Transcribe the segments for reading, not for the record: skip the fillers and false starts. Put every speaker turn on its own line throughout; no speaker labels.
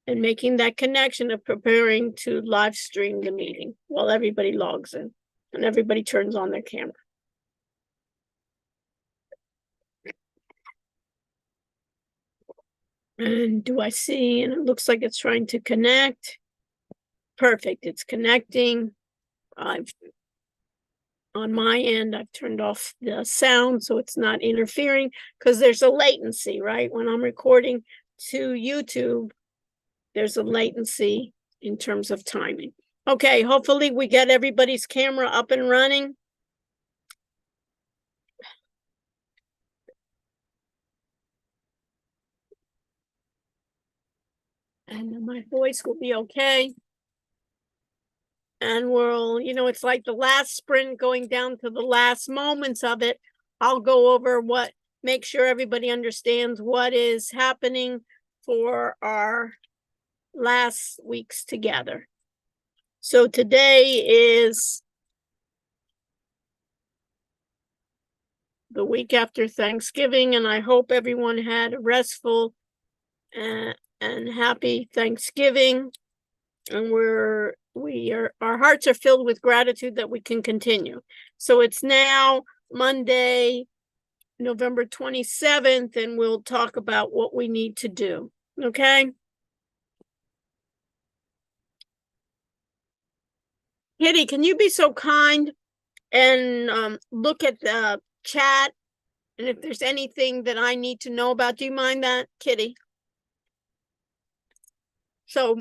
and making that connection of preparing to live stream the meeting while everybody logs in and everybody turns on their camera. And do I see? And it looks like it's trying to connect. Perfect. It's connecting. On my end, I've turned off the sound so it's not interfering, because there's a latency, right? When I'm recording to YouTube, there's a latency in terms of timing. Okay, hopefully we get everybody's camera up and running. And my voice will be okay. And we'll, it's like the last sprint going down to the last moments of it. I'll go over make sure everybody understands what is happening for our last weeks together. So today is the week after Thanksgiving, and I hope everyone had a restful and happy Thanksgiving. And our hearts are filled with gratitude that we can continue. So it's now Monday, November 27th, and we'll talk about what we need to do. Okay? Kitty, can you be so kind and look at the chat? And if there's anything that I need to know about, do you mind that, Kitty? So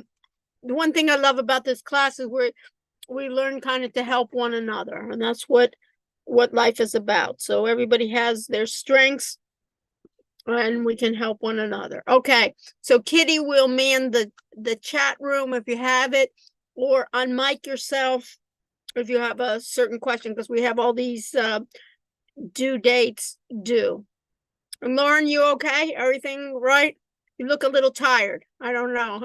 the one thing I love about this class is we learn kind of to help one another, and that's what life is about. So everybody has their strengths, and we can help one another. Okay, so Kitty will man the chat room if you have it, or unmic yourself if you have a certain question, because we have all these due dates due. And Lauren, you okay? Everything right? You look a little tired. I don't know.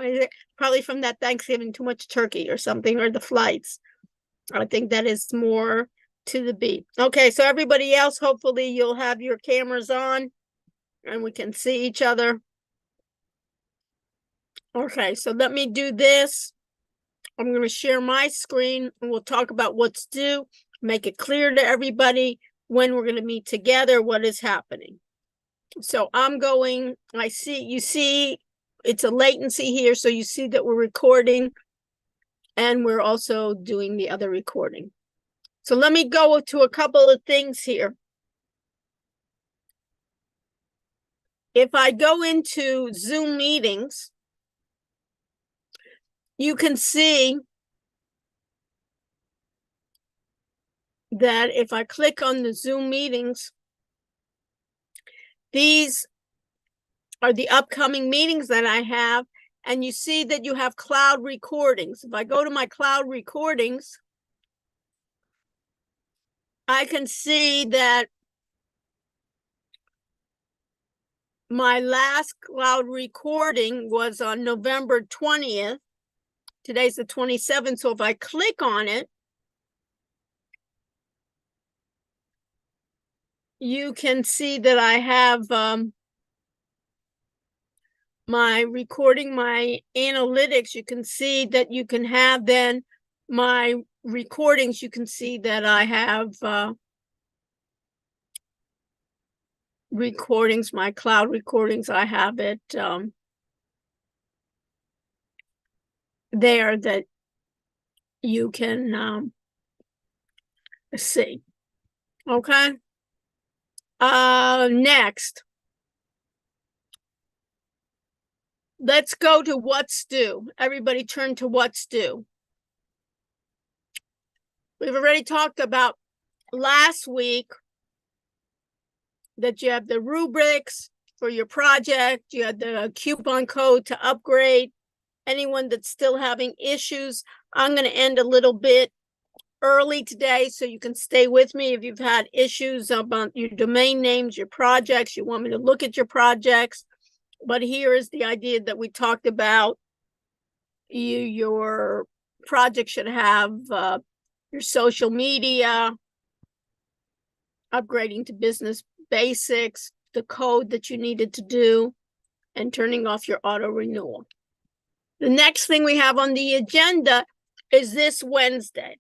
Probably from that Thanksgiving, too much turkey or something, or the flights. I think that is more to the beat. Okay, so everybody else, hopefully you'll have your cameras on and we can see each other. Okay, so let me do this. I'm going to share my screen and we'll talk about what's due, make it clear to everybody when we're going to meet together, what is happening. So you see it's a latency here. So you see that we're recording and we're also doing the other recording. So let me go to a couple of things here. If I go into Zoom meetings, you can see that if I click on the Zoom meetings, these are the upcoming meetings that I have, and you see that you have cloud recordings. If I go to my cloud recordings, I can see that my last cloud recording was on November 20th. Today's the 27th, so if I click on it, you can see that I have my recording, my analytics. You can see that you can have then my recordings. You can see that I have recordings, my cloud recordings. I have it there that you can see. Okay. Next, let's go to what's due. Everybody turn to what's due. We've already talked about last week that you have the rubrics for your project. You had the coupon code to upgrade. Anyone that's still having issues, I'm going to end a little bit early today so you can stay with me. If you've had issues about your domain names, your projects, you want me to look at your projects. But here is the idea that we talked about. Your project should have your social media, upgrading to business basics, the code that you needed to do, and turning off your auto renewal. The next thing we have on the agenda is this Wednesday.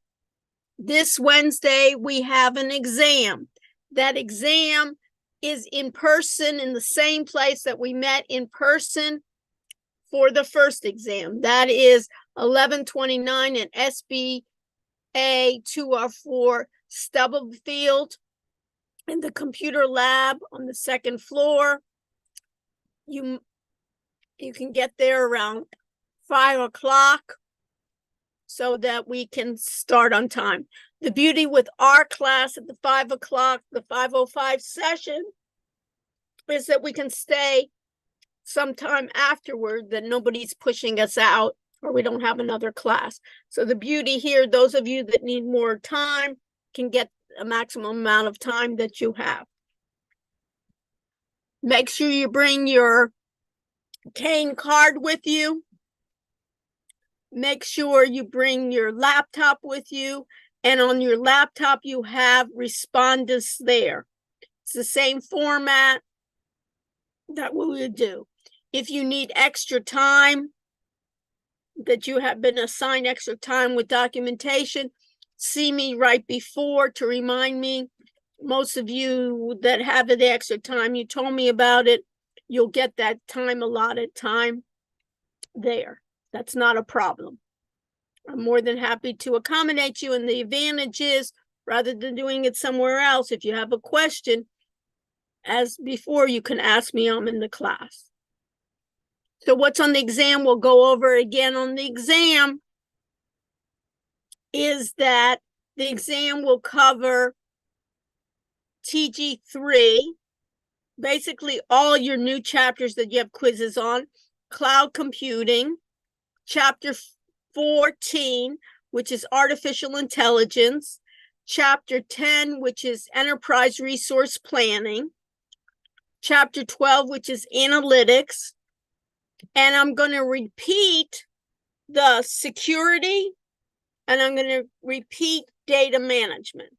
This Wednesday, we have an exam. That exam is in person in the same place that we met in person for the first exam. That is 1129 at SBA204 Stubblefield in the computer lab on the second floor. You can get there around 5 o'clock so that we can start on time. The beauty with our class at the 5 o'clock, the 5:05 session, is that we can stay sometime afterward, that nobody's pushing us out or we don't have another class. So the beauty here, those of you that need more time can get a maximum amount of time that you have. Make sure you bring your Kane card with you. Make sure you bring your laptop with you, and on your laptop you have respondus there. It's the same format that we would do. If you need extra time, that you have been assigned extra time with documentation, see me right before to remind me. Most of you that have the extra time, you told me about it, you'll get that time allotted time there. That's not a problem. I'm more than happy to accommodate you, and the advantage is, rather than doing it somewhere else, if you have a question, as before, you can ask me. I'm in the class. So what's on the exam, we'll go over again on the exam, is that the exam will cover TG3, basically all your new chapters that you have quizzes on, cloud computing, chapter 14, which is artificial intelligence, chapter 10, which is enterprise resource planning, chapter 12, which is analytics, and I'm going to repeat the security, and I'm going to repeat data management.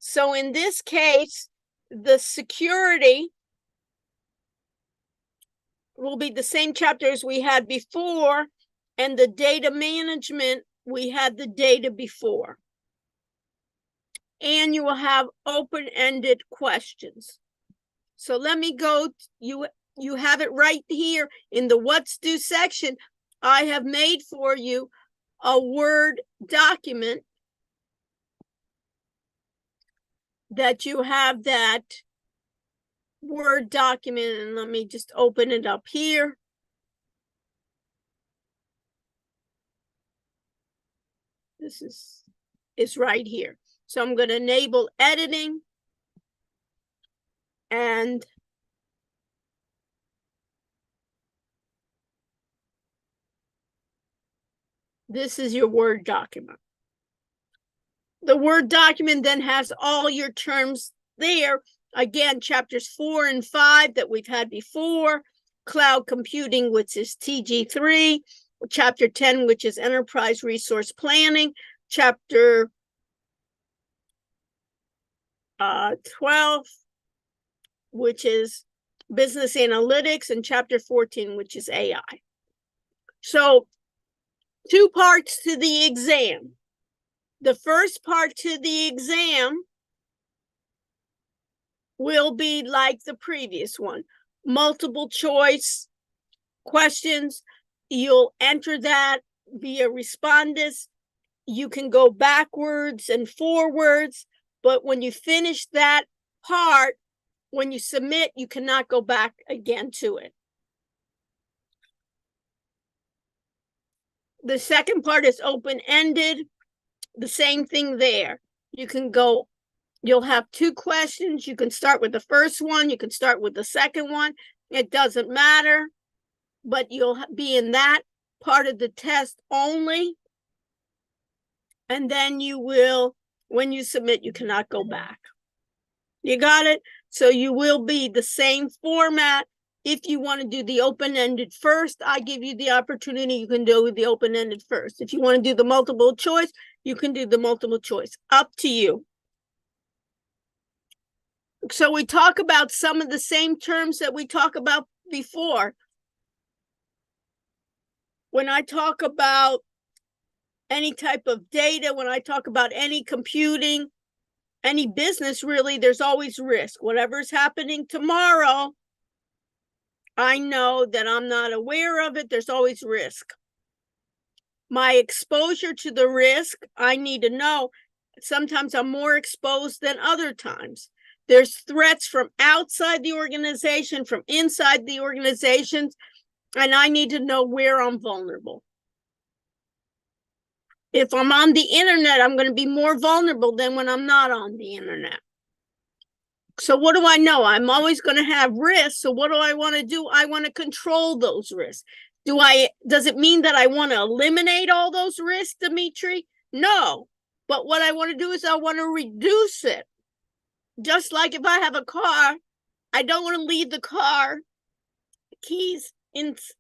So in this case, the security will be the same chapter as we had before, and the data management, we had the data before. And you will have open-ended questions. So let me go, you have it right here in the what's due section. I have made for you a Word document that you have that Word document, and let me just open it up here. This is right here. So I'm going to enable editing, and this is your Word document. The Word document then has all your terms there. Again, chapters 4 and 5 that we've had before, cloud computing, which is TG3, chapter 10, which is enterprise resource planning, chapter 12, which is business analytics, and chapter 14, which is AI. So 2 parts to the exam. The first part to the exam will be like the previous one, multiple choice questions. You'll enter that via respondus. You can go backwards and forwards, but when you finish that part, when you submit, you cannot go back again to it. The second part is open-ended. The same thing there. You can go, you'll have 2 questions. You can start with the first one. You can start with the second one. It doesn't matter, but you'll be in that part of the test only. And then you will, when you submit, you cannot go back. You got it? So you will be the same format. If you want to do the open-ended first, I give you the opportunity. You can do the open-ended first. If you want to do the multiple choice, you can do the multiple choice. Up to you. So we talk about some of the same terms that we talk about before, when I talk about any type of data, when I talk about any computing, any business, really, there's always risk. Whatever's happening tomorrow, I know that I'm not aware of it. There's always risk. My exposure to the risk, I need to know. Sometimes I'm more exposed than other times. There's threats from outside the organization, from inside the organizations, and I need to know where I'm vulnerable. If I'm on the internet, I'm going to be more vulnerable than when I'm not on the internet. So what do I know? I'm always going to have risks. So what do I want to do? I want to control those risks. Does it mean that I want to eliminate all those risks, Dimitri? No. But what I want to do is I want to reduce it. Just like if I have a car, I don't want to leave the car keys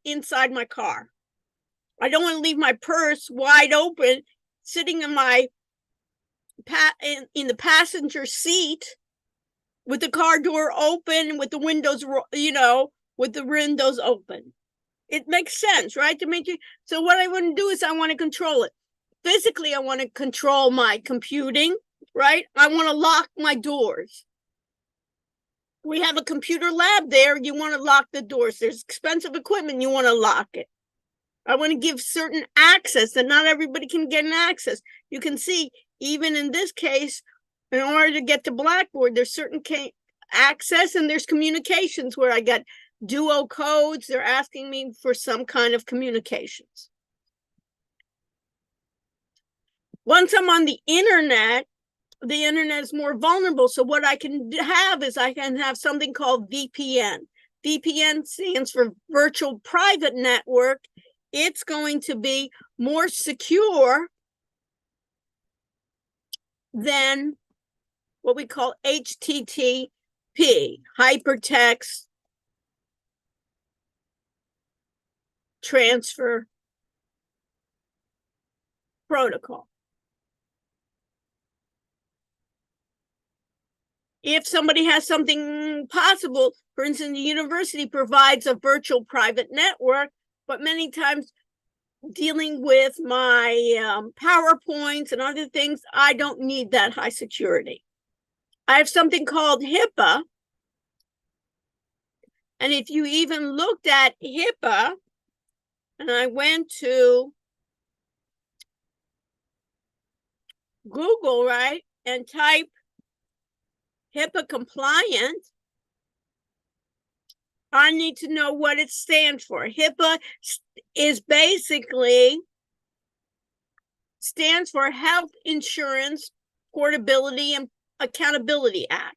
inside my car. I don't want to leave my purse wide open, sitting in my in the passenger seat with the car door open, with the windows, with the windows open. It makes sense, right, Dimitri? So what I want to do is I want to control it. Physically, I want to control my computing, right? I want to lock my doors. We have a computer lab there. You want to lock the doors. There's expensive equipment. You want to lock it. I want to give certain access that not everybody can get an access. You can see, even in this case, in order to get to Blackboard, there's certain access and there's communications where I get duo codes. They're asking me for some kind of communications. Once I'm on the internet is more vulnerable. So what I can have is I can have something called VPN. VPN stands for Virtual Private Network. It's going to be more secure than what we call HTTP, Hypertext Transfer Protocol. If somebody has something possible, for instance, the university provides a virtual private network, but many times dealing with my PowerPoints and other things, I don't need that high security. I have something called HIPAA. And if you even looked at HIPAA, and I went to Google, right, and type HIPAA compliant, I need to know what it stands for. HIPAA is basically stands for Health Insurance Portability and Accountability Act.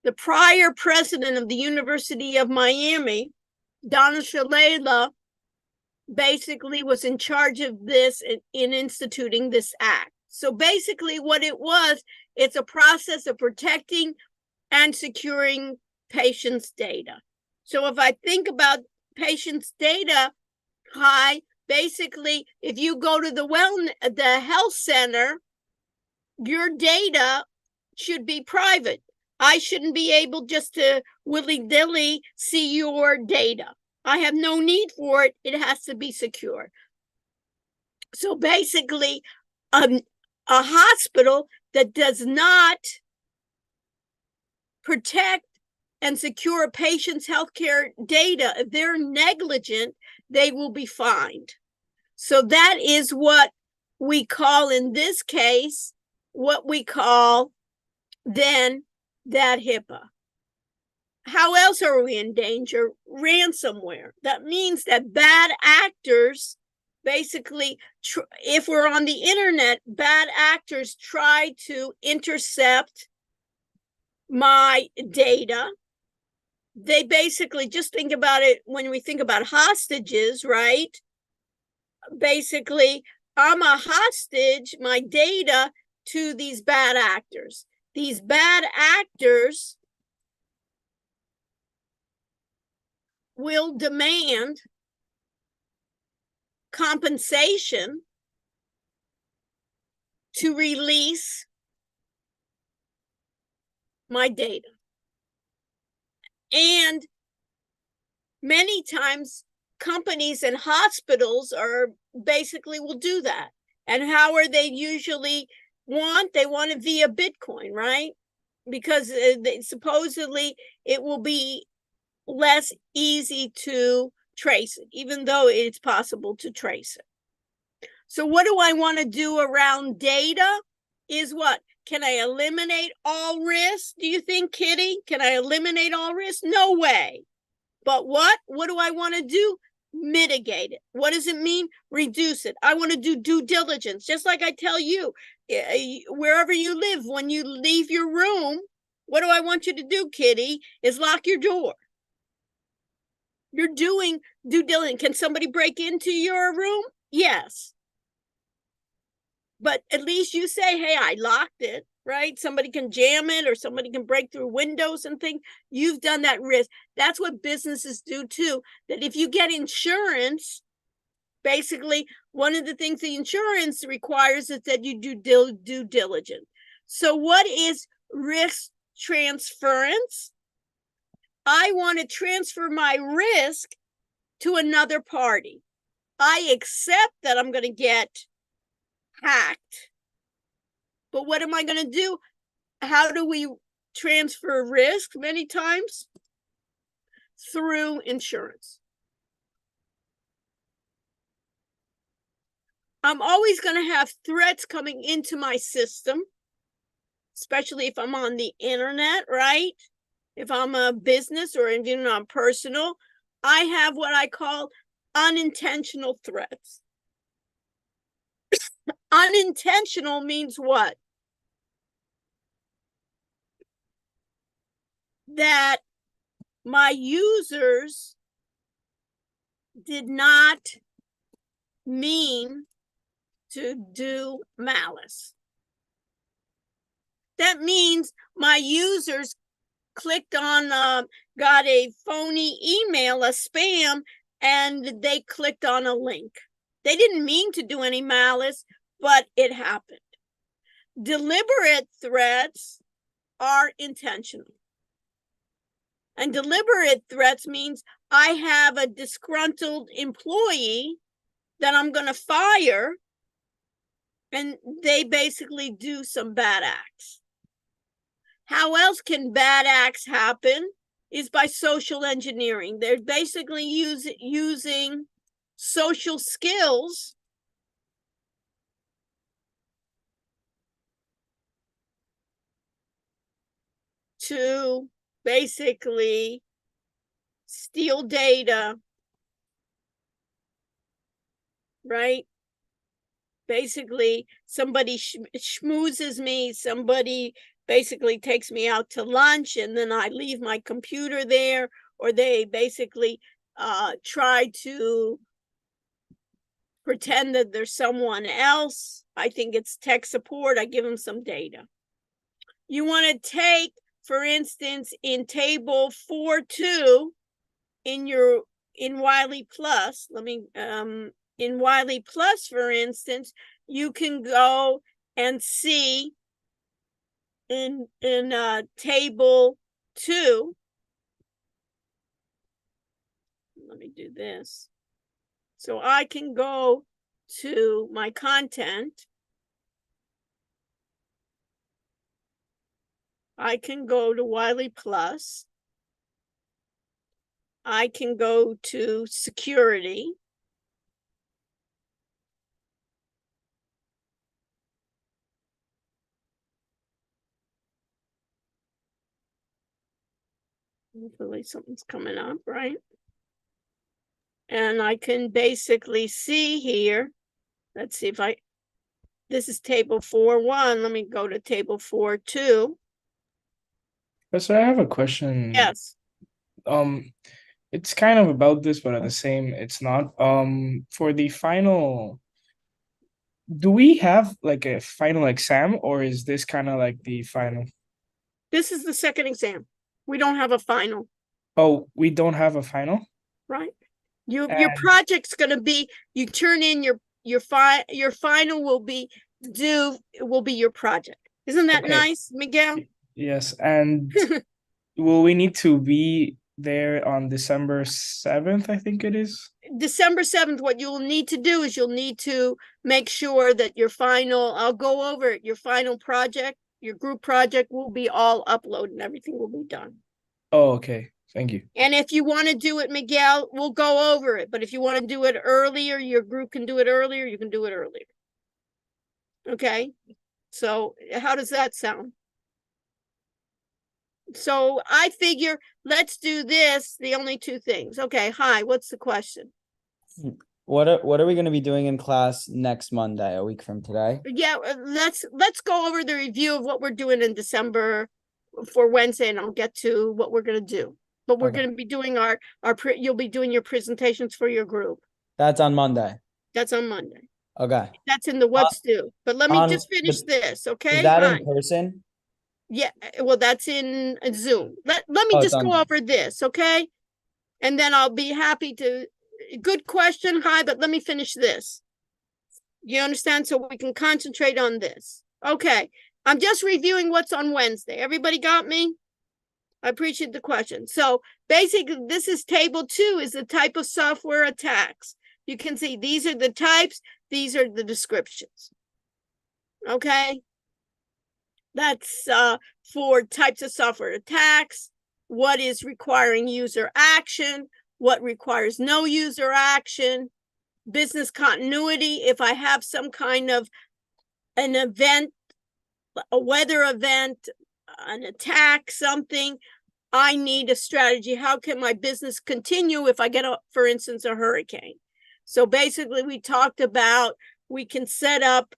The prior president of the University of Miami, Donna Shalala, basically was in charge of this in instituting this act. So basically what it was, it's a process of protecting and securing patients' data. So if I think about patients' data, basically, if you go to the health center, your data should be private. I shouldn't be able just to willy-nilly see your data. I have no need for it. It has to be secure. So basically, a hospital that does not protect and secure a patient's healthcare data, if they're negligent, they will be fined. So that is what we call, in this case, what we call then that HIPAA. How else are we in danger? Ransomware. That means that bad actors, basically, if we're on the internet, bad actors try to intercept my data. They basically, just think about it when we think about hostages, right? Basically, I'm a hostage, my data, to these bad actors. These bad actors will demand compensation to release my data. And Many times companies and hospitals are basically will do that. And how are they usually they want it via Bitcoin, right? Because supposedly it will be less easy to trace it, even though it's possible to trace it. So what do I want to do around data is what? Can I eliminate all risk? Do you think, Kitty? Can I eliminate all risk? No way. But what do I want to do? Mitigate it. What does it mean? Reduce it. I want to do due diligence. Just like I tell you, wherever you live, when you leave your room, what do I want you to do, Kitty? Is lock your door. You're doing due diligence. Can somebody break into your room? Yes. But at least you say, hey, I locked it, right? Somebody can jam it or somebody can break through windows and things. You've done that risk. That's what businesses do too. That if you get insurance, basically, one of the things the insurance requires is that you do due diligence. So what is risk transference? I want to transfer my risk to another party. I accept that I'm going to get hacked. But what am I going to do? How do we transfer risk many times? Through insurance. I'm always going to have threats coming into my system, especially if I'm on the internet, right? If I'm a business or even I'm personal, I have what I call unintentional threats. Unintentional means what? That my users did not mean to do malice. That means my users clicked on, got a phony email, a spam, and they clicked on a link. They didn't mean to do any malice, but it happened. Deliberate threats are intentional. And deliberate threats means I have a disgruntled employee that I'm going to fire, and they basically do some bad acts. How else can bad acts happen? Is by social engineering. They're basically using social skills to basically steal data, right? Basically, somebody schmoozes me, somebody basically takes me out to lunch, and then I leave my computer there, or they basically try to pretend that there's someone else. I think it's tech support. I give them some data. You want to take, for instance, in table 4.2 in Wiley Plus, in Wiley Plus, for instance, you can go and see in table 2. Let me do this. So I can go to my content. I can go to Wiley Plus. I can go to security. Hopefully something's coming up, right? And I can basically see here, let's see if this is table 4.1. Let me go to table 4.2.
So I have a question.
Yes.
It's kind of about this, but at the same, it's not. For the final, do we have like a final exam, or is this kind of like the final?
This is the second exam. We don't have a final.
Oh, we don't have a final?
Right. Your project's going to be, you turn in your final will be your project. Isn't that
Okay.
nice, Miguel?
Yes, and will we need to be there on December 7th, I think it is.
December 7th, what you'll need to do is you'll need to make sure that your final, I'll go over it, your final project, your group project will be all uploaded and everything will be done.
Oh, okay. Thank you.
And if you want to do it, Miguel, we'll go over it. But if you want to do it earlier, your group can do it earlier, you can do it earlier. Okay? So how does that sound? So I figure let's do this, the only two things. Okay, hi, what's the question?
What are we going to be doing in class next Monday, a week from today?
Yeah, let's go over the review of what we're doing in December for Wednesday, and I'll get to what we're going to do. But we're
Okay.
going to be doing you'll be doing your presentations for your group.
That's on Monday.
That's on Monday.
Okay.
That's in the what's due. But let me just finish this, okay?
Is that
Hi.
in person?
Yeah, well, that's in Zoom. Let me
Oh,
just
it's
go
on.
over this, okay? And then I'll be happy to. Good question, hi, but let me finish this. You understand? So we can concentrate on this. Okay, I'm just reviewing what's on Wednesday. Everybody got me? I appreciate the question. So basically, this is table 2, is the type of software attacks. You can see these are the types, these are the descriptions. Okay? That's for types of software attacks, what is requiring user action, what requires no user action, business continuity. If I have some kind of an event, a weather event, an attack, something, I need a strategy. How can my business continue if I get, for instance, a hurricane? So basically, we talked about we can set up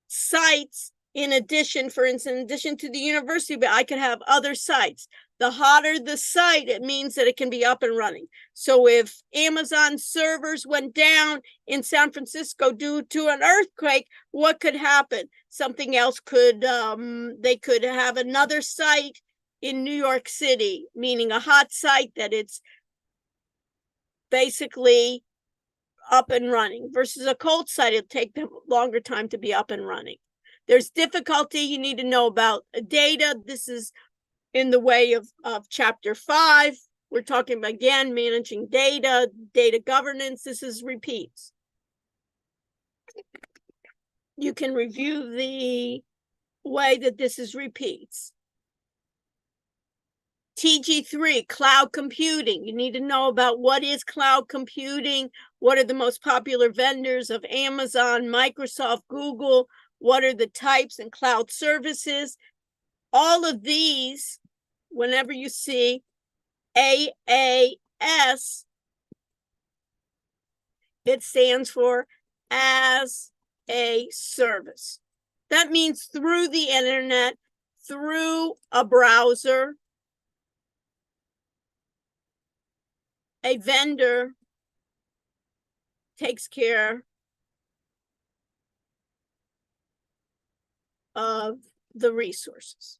sites in addition, for instance, in addition to the university, but I could have other sites. The hotter the site, it means that it can be up and running. So if Amazon servers went down in San Francisco due to an earthquake, what could happen? Something else could, they could have another site in New York City, meaning a hot site that it's basically up and running, versus a cold site, it'll take them a longer time to be up and running. There's difficulty. You need to know about data. This is in the way of chapter 5. We're talking about, again, managing data, data governance. This is repeats. You can review the way that this is repeats. TG3, cloud computing. You need to know about what is cloud computing, what are the most popular vendors of Amazon, Microsoft, Google, what are the types and cloud services. All of these, whenever you see AAS, it stands for as a service. That means through the internet, through a browser, a vendor takes care of the resources.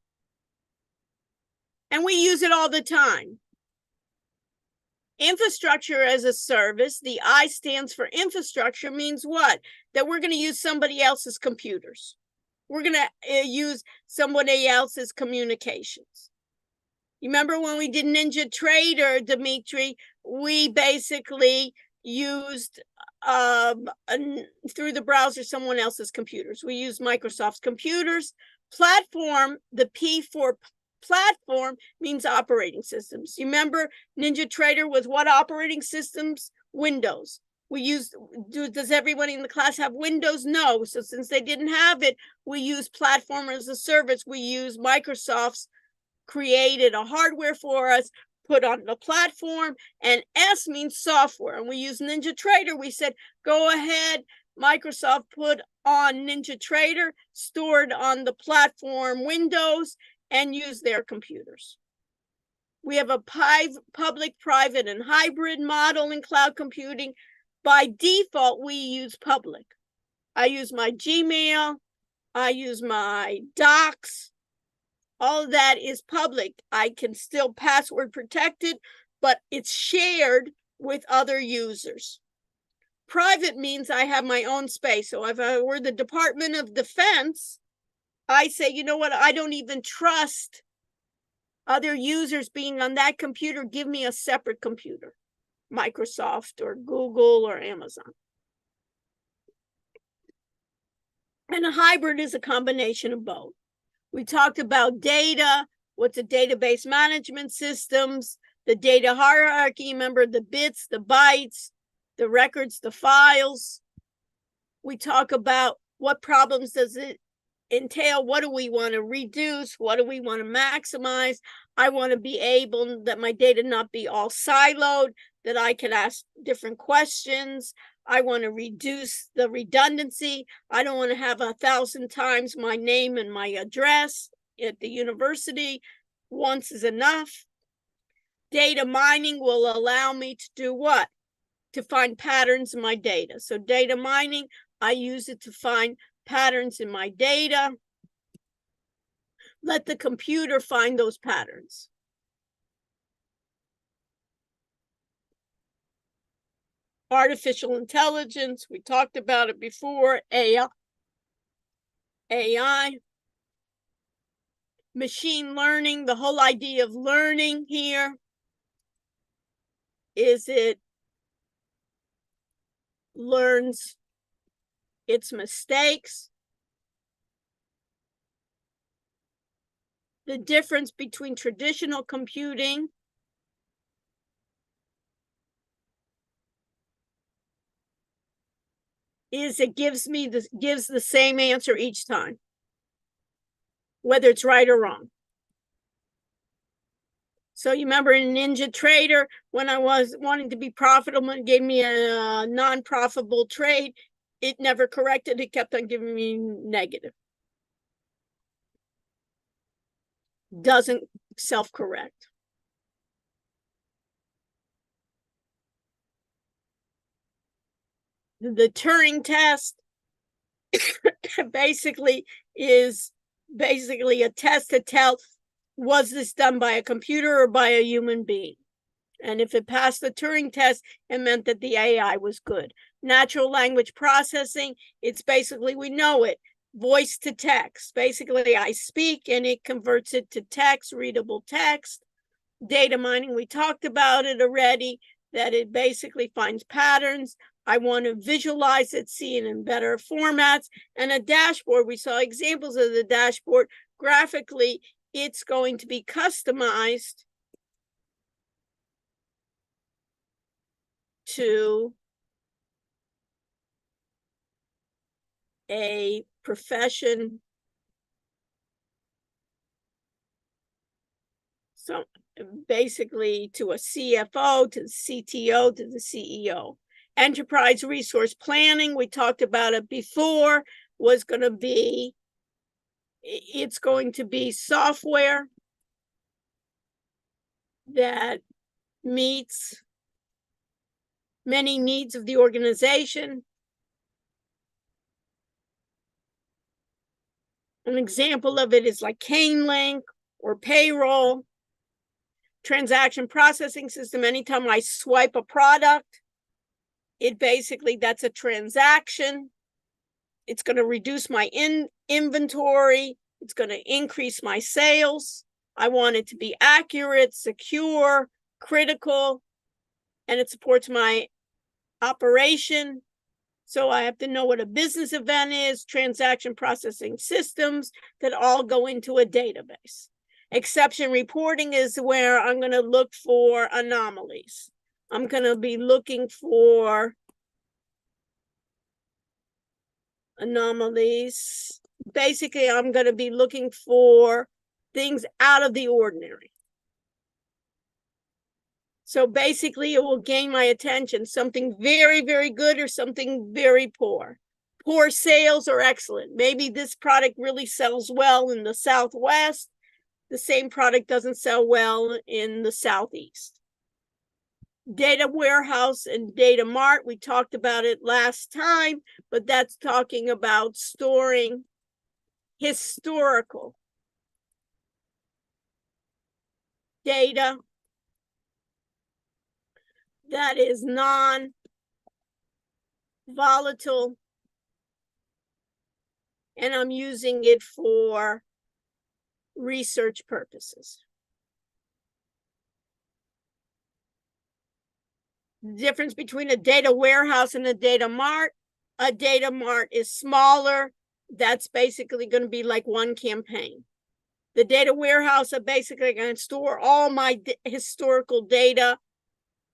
And we use it all the time. Infrastructure as a service, the I stands for infrastructure, means what? That we're going to use somebody else's computers. We're going to use somebody else's communications. You remember when we did Ninja Trader, Dimitri, we basically used through the browser someone else's computers. We used Microsoft's computers. Platform, the P for platform means operating systems. You remember Ninja Trader was what operating systems? Windows. We used, does everybody in the class have Windows? No. So since they didn't have it, we use platform as a service. We use Microsoft's created a hardware for us, put on the platform, and S means software. And we use Ninja Trader. We said, go ahead, Microsoft put on Ninja Trader, stored on the platform Windows, and use their computers. We have a public, private, and hybrid model in cloud computing. By default, we use public. I use my Gmail, I use my Docs. All of that is public. I can still password protect it, but it's shared with other users. Private means I have my own space. So if I were the Department of Defense, I say, you know what, I don't even trust Other users being on that computer give me a separate computer, Microsoft or Google or Amazon. And a hybrid is a combination of both. We talked about data, what's the database management systems, the data hierarchy, remember the bits, the bytes, the records, the files. We talk about what problems does it entail, what do we want to reduce, what do we want to maximize. I want to be able that my data not be all siloed, that I can ask different questions. I want to reduce the redundancy. I don't want to have 1,000 times my name and my address at the university. Once is enough. Data mining will allow me to do what? To find patterns in my data. So data mining, I use it to find patterns in my data. Let the computer find those patterns. Artificial intelligence, we talked about it before, AI. Machine learning, the whole idea of learning here is it learns its mistakes. The difference between traditional computing is it gives the same answer each time, whether it's right or wrong. So you remember in Ninja Trader, when I was wanting to be profitable and gave me a non-profitable trade, it never corrected. It kept on giving me negative. Doesn't self-correct. The Turing test basically is a test to tell, was this done by a computer or by a human being? And if it passed the Turing test, it meant that the AI was good. Natural language processing, it's basically, we know it, voice to text. Basically, I speak and it converts it to text, readable text. Data mining, we talked about it already, that it basically finds patterns. I want to visualize it, see it in better formats. And a dashboard, we saw examples of the dashboard. Graphically, it's going to be customized to a profession. So basically to a CFO, to the CTO, to the CEO. Enterprise resource planning, we talked about it before, was going to be, it's going to be software that meets many needs of the organization. An example of it is like CaneLink or payroll. Transaction processing system, anytime I swipe a product, it basically, that's a transaction. It's going to reduce my inventory. It's going to increase my sales. I want it to be accurate, secure, critical, and it supports my operation. So I have to know what a business event is, transaction processing systems that all go into a database. Exception reporting is where I'm going to look for anomalies. I'm going to be looking for anomalies. Basically, I'm going to be looking for things out of the ordinary. So basically, it will gain my attention, something very, very good or something very poor. Poor sales or excellent. Maybe this product really sells well in the Southwest. The same product doesn't sell well in the Southeast. Data warehouse and data mart, we talked about it last time, but that's talking about storing historical data that is non-volatile, and I'm using it for research purposes. difference between a data warehouse and a data mart. A data mart is smaller. That's basically going to be like one campaign. The data warehouse are basically going to store all my historical data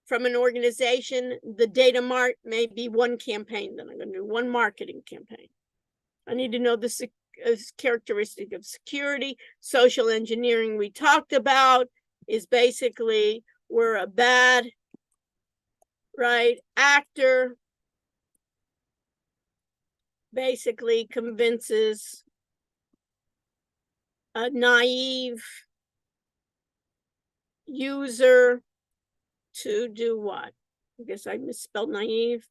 from an organization. The data mart may be one campaign that I'm going to do, one marketing campaign. I need to know the characteristic of security. Social engineering we talked about is basically we're a bad, right, actor basically convinces a naive user to do what? I guess I misspelled naive.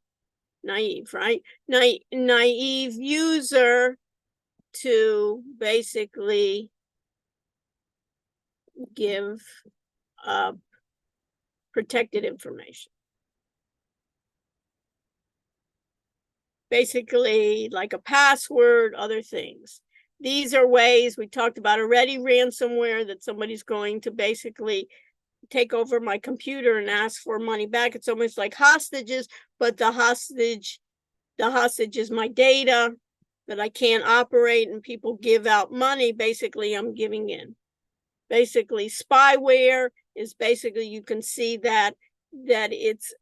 Naive, right? Naive user to basically give protected information. Basically, like a password, other things. These are ways we talked about already, ransomware, that somebody's going to basically take over my computer and ask for money back. It's almost like hostages, but the hostage is my data that I can't operate, and people give out money. Basically, I'm giving in. Basically, spyware is basically, you can see that it's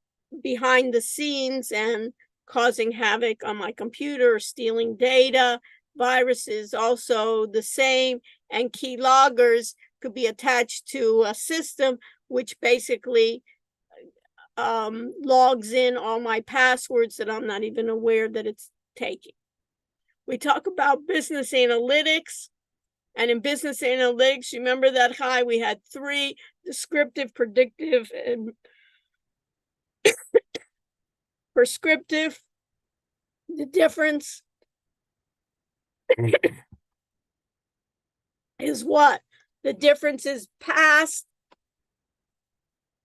behind the scenes and causing havoc on my computer, stealing data. Viruses also the same, and key loggers could be attached to a system which basically logs in all my passwords that I'm not even aware that it's taking. We talk about business analytics. And in business analytics, you remember that high, we had 3: descriptive, predictive, and prescriptive. The difference is what? The difference is past,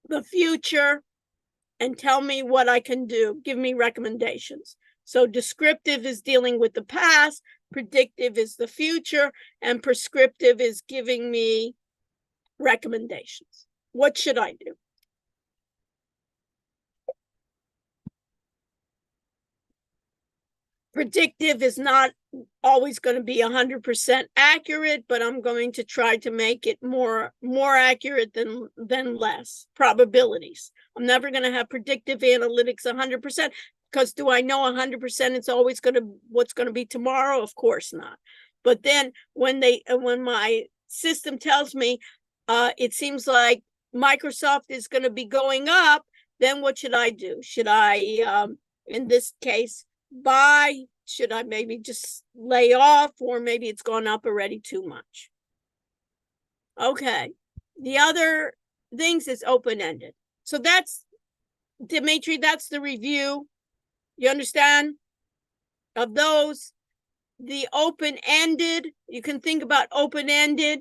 the future, and tell me what I can do. Give me recommendations. So descriptive is dealing with the past, predictive is the future, and prescriptive is giving me recommendations. What should I do? Predictive is not always going to be 100% accurate, but I'm going to try to make it more accurate than less. Probabilities. I'm never going to have predictive analytics 100%, because do I know 100% it's always going to what's going to be tomorrow? Of course not. But then when my system tells me it seems like Microsoft is going to be going up, then what should I do? Should I in this case buy? Should I maybe just lay off, or maybe it's gone up already too much? Okay. The other things is open-ended. So that's, Dimitri, that's the review. You understand? Of those, the open-ended, you can think about open-ended.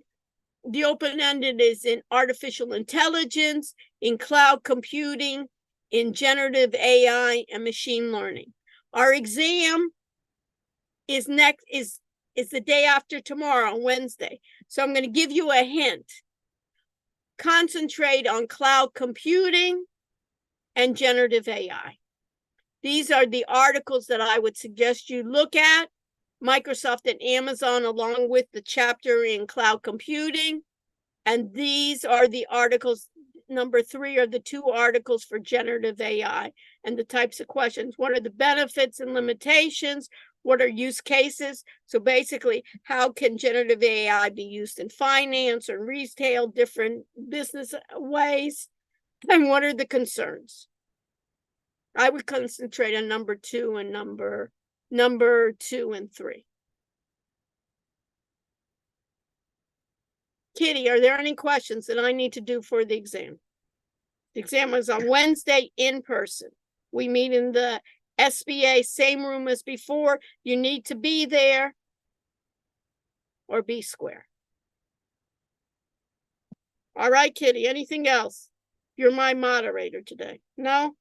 The open-ended is in artificial intelligence, in cloud computing, in generative AI, and machine learning. Our exam is the day after tomorrow, Wednesday. So I'm going to give you a hint. Concentrate on cloud computing and generative AI. These are the articles that I would suggest you look at. Microsoft and Amazon, along with the chapter in cloud computing. And these are the articles. Number 3 are the 2 articles for generative AI and the types of questions. What are the benefits and limitations? What are use cases? So basically, how can generative AI be used in finance or retail, different business ways? And what are the concerns? I would concentrate on number 2 and number 2 and 3. Kitty, are there any questions that I need to do for the exam? The exam is on Wednesday in person. We meet in the SBA, same room as before. You need to be there or be square. All right, Kitty, anything else? You're my moderator today. No?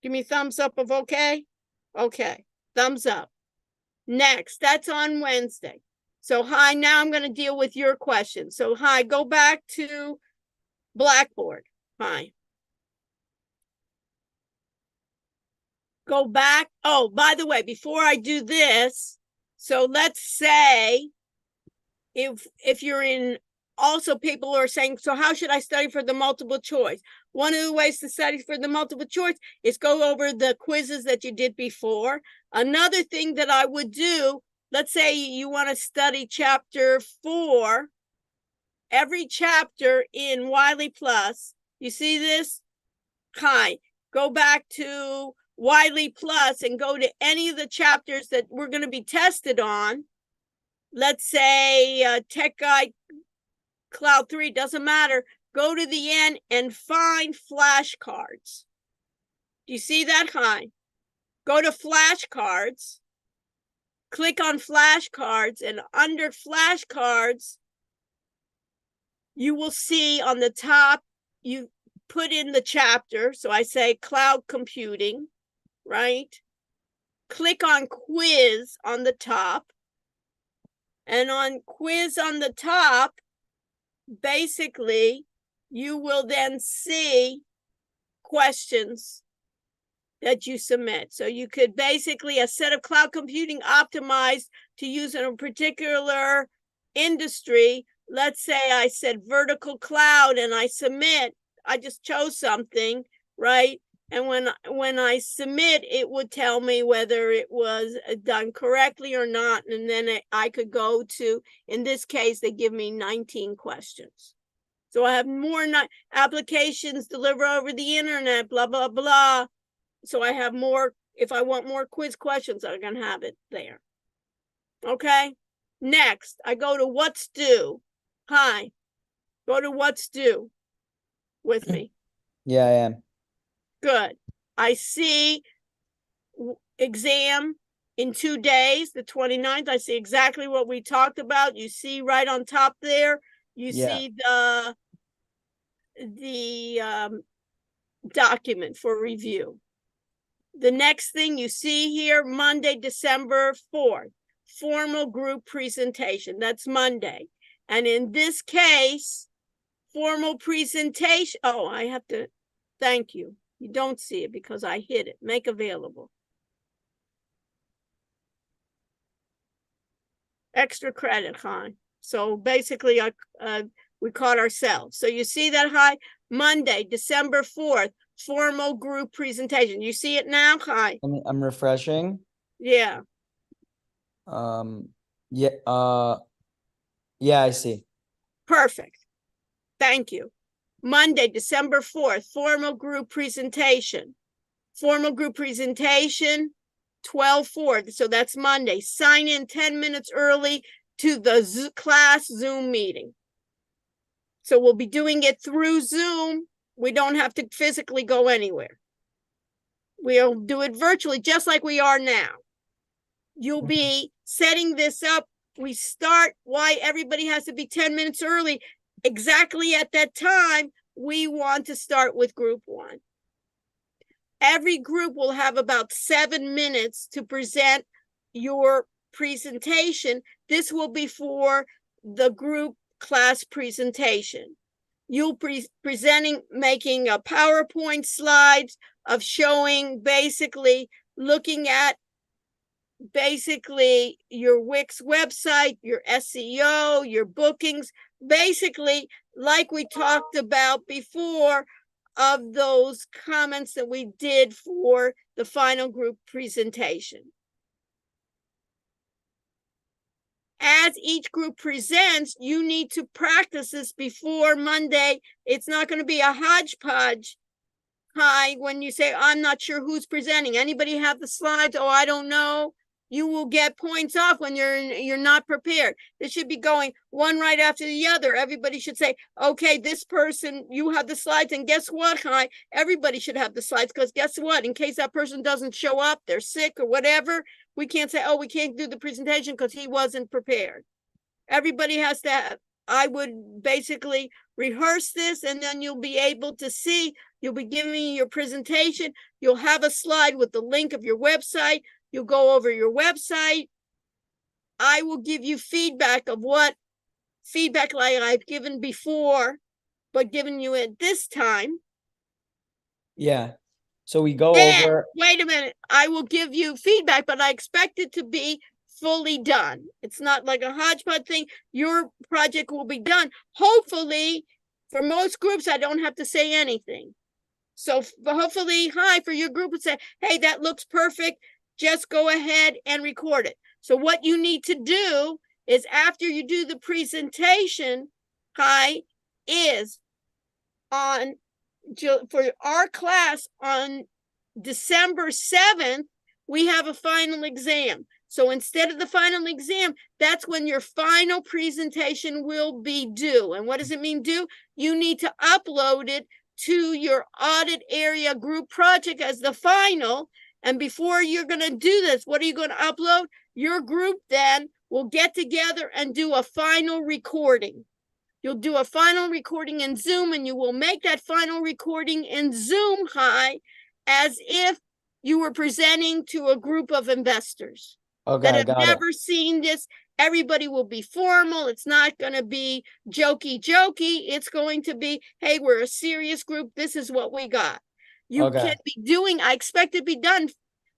Give me thumbs up of okay? Okay, thumbs up. Next, that's on Wednesday. So, hi, now I'm going to deal with your questions. So, hi, go back to Blackboard. Hi. go back. Oh, by the way, before I do this, so let's say if you're in, also people are saying, so how should I study for the multiple choice? One of the ways to study for the multiple choice is go over the quizzes that you did before. Another thing that I would do, let's say you want to study chapter 4, every chapter in Wiley Plus, you see this? Hi, go back to Wiley Plus and go to any of the chapters that we're going to be tested on. Let's say Tech Guide Cloud 3, doesn't matter. Go to the end and find flashcards. Do you see that? Hi. Go to flashcards. Click on flashcards, and under flashcards, you will see on the top, you put in the chapter. So I say cloud computing, right? Click on quiz on the top. And on quiz on the top, basically, you will then see questions that you submit. So you could basically, a set of cloud computing optimized to use in a particular industry. Let's say I said vertical cloud and I submit, I just chose something, right? And when I submit, it would tell me whether it was done correctly or not. And then I could go to, in this case, they give me 19 questions. So I have more applications delivered over the internet, blah, blah, blah. So I have more, if I want more quiz questions, I'm going to have it there. Okay. Next, I go to what's due. Hi. Go to what's due with me.
Yeah, I am.
Good. I see exam in 2 days, the 29th. I see exactly what we talked about. You see right on top there, you see the document for review. The next thing you see here, Monday, December 4th, formal group presentation. That's Monday. And in this case, formal presentation. Oh, I have to, thank you. You don't see it because I hid it. Make available. Extra credit, Hi. So basically, we caught ourselves. So you see that, Hi? Monday, December 4th, formal group presentation. You see it now, Hi?
I'm refreshing.
Yeah.
Yeah, I see.
Perfect. Thank you. Monday, December 4th, formal group presentation. Formal group presentation, 12/4. So that's Monday. Sign in 10 minutes early to the class Zoom meeting. So we'll be doing it through Zoom. We don't have to physically go anywhere. We'll do it virtually, just like we are now. You'll be setting this up. We start, why everybody has to be 10 minutes early. Exactly at that time, we want to start with group 1. Every group will have about 7 minutes to present your presentation. This will be for the group class presentation. You'll be presenting, making a PowerPoint slides of showing, basically looking at basically your Wix website, your SEO, your bookings, basically like we talked about before of those comments that we did for the final group presentation. As each group presents, you need to practice this before Monday. It's not going to be a hodgepodge. Hi, when you say, I'm not sure who's presenting. Anybody have the slides? Oh, I don't know. You will get points off when you're not prepared. This should be going one right after the other. Everybody should say, okay, this person, you have the slides, and guess what, Hi? Everybody should have the slides, because guess what? In case that person doesn't show up, they're sick or whatever, we can't say, oh, we can't do the presentation because he wasn't prepared. Everybody has to have, I would basically rehearse this, and then you'll be able to see, you'll be giving me your presentation. You'll have a slide with the link of your website. You'll go over your website. I will give you feedback of what feedback like I've given before, but giving you at this time.
Yeah. So we go
Then,
over,
wait a minute, I will give you feedback, but I expect it to be fully done. It's not like a hodgepodge thing. Your project will be done. Hopefully, for most groups, I don't have to say anything. So hopefully, hi, for your group would say, hey, that looks perfect. Just go ahead and record it. So what you need to do is after you do the presentation, hi, is on for our class on December 7th, we have a final exam. So instead of the final exam, that's when your final presentation will be due. And what does it mean due? You need to upload it to your audit area group project as the final. And before you're going to do this, what are you going to upload? Your group then will get together and do a final recording. You'll do a final recording in Zoom, and you will make that final recording in Zoom high as if you were presenting to a group of investors that
okay,
have
got it.
never seen this. Everybody will be formal. It's not going to be jokey. It's going to be, hey, we're a serious group. This is what we got. You
Okay.
can be doing, I expect it to be done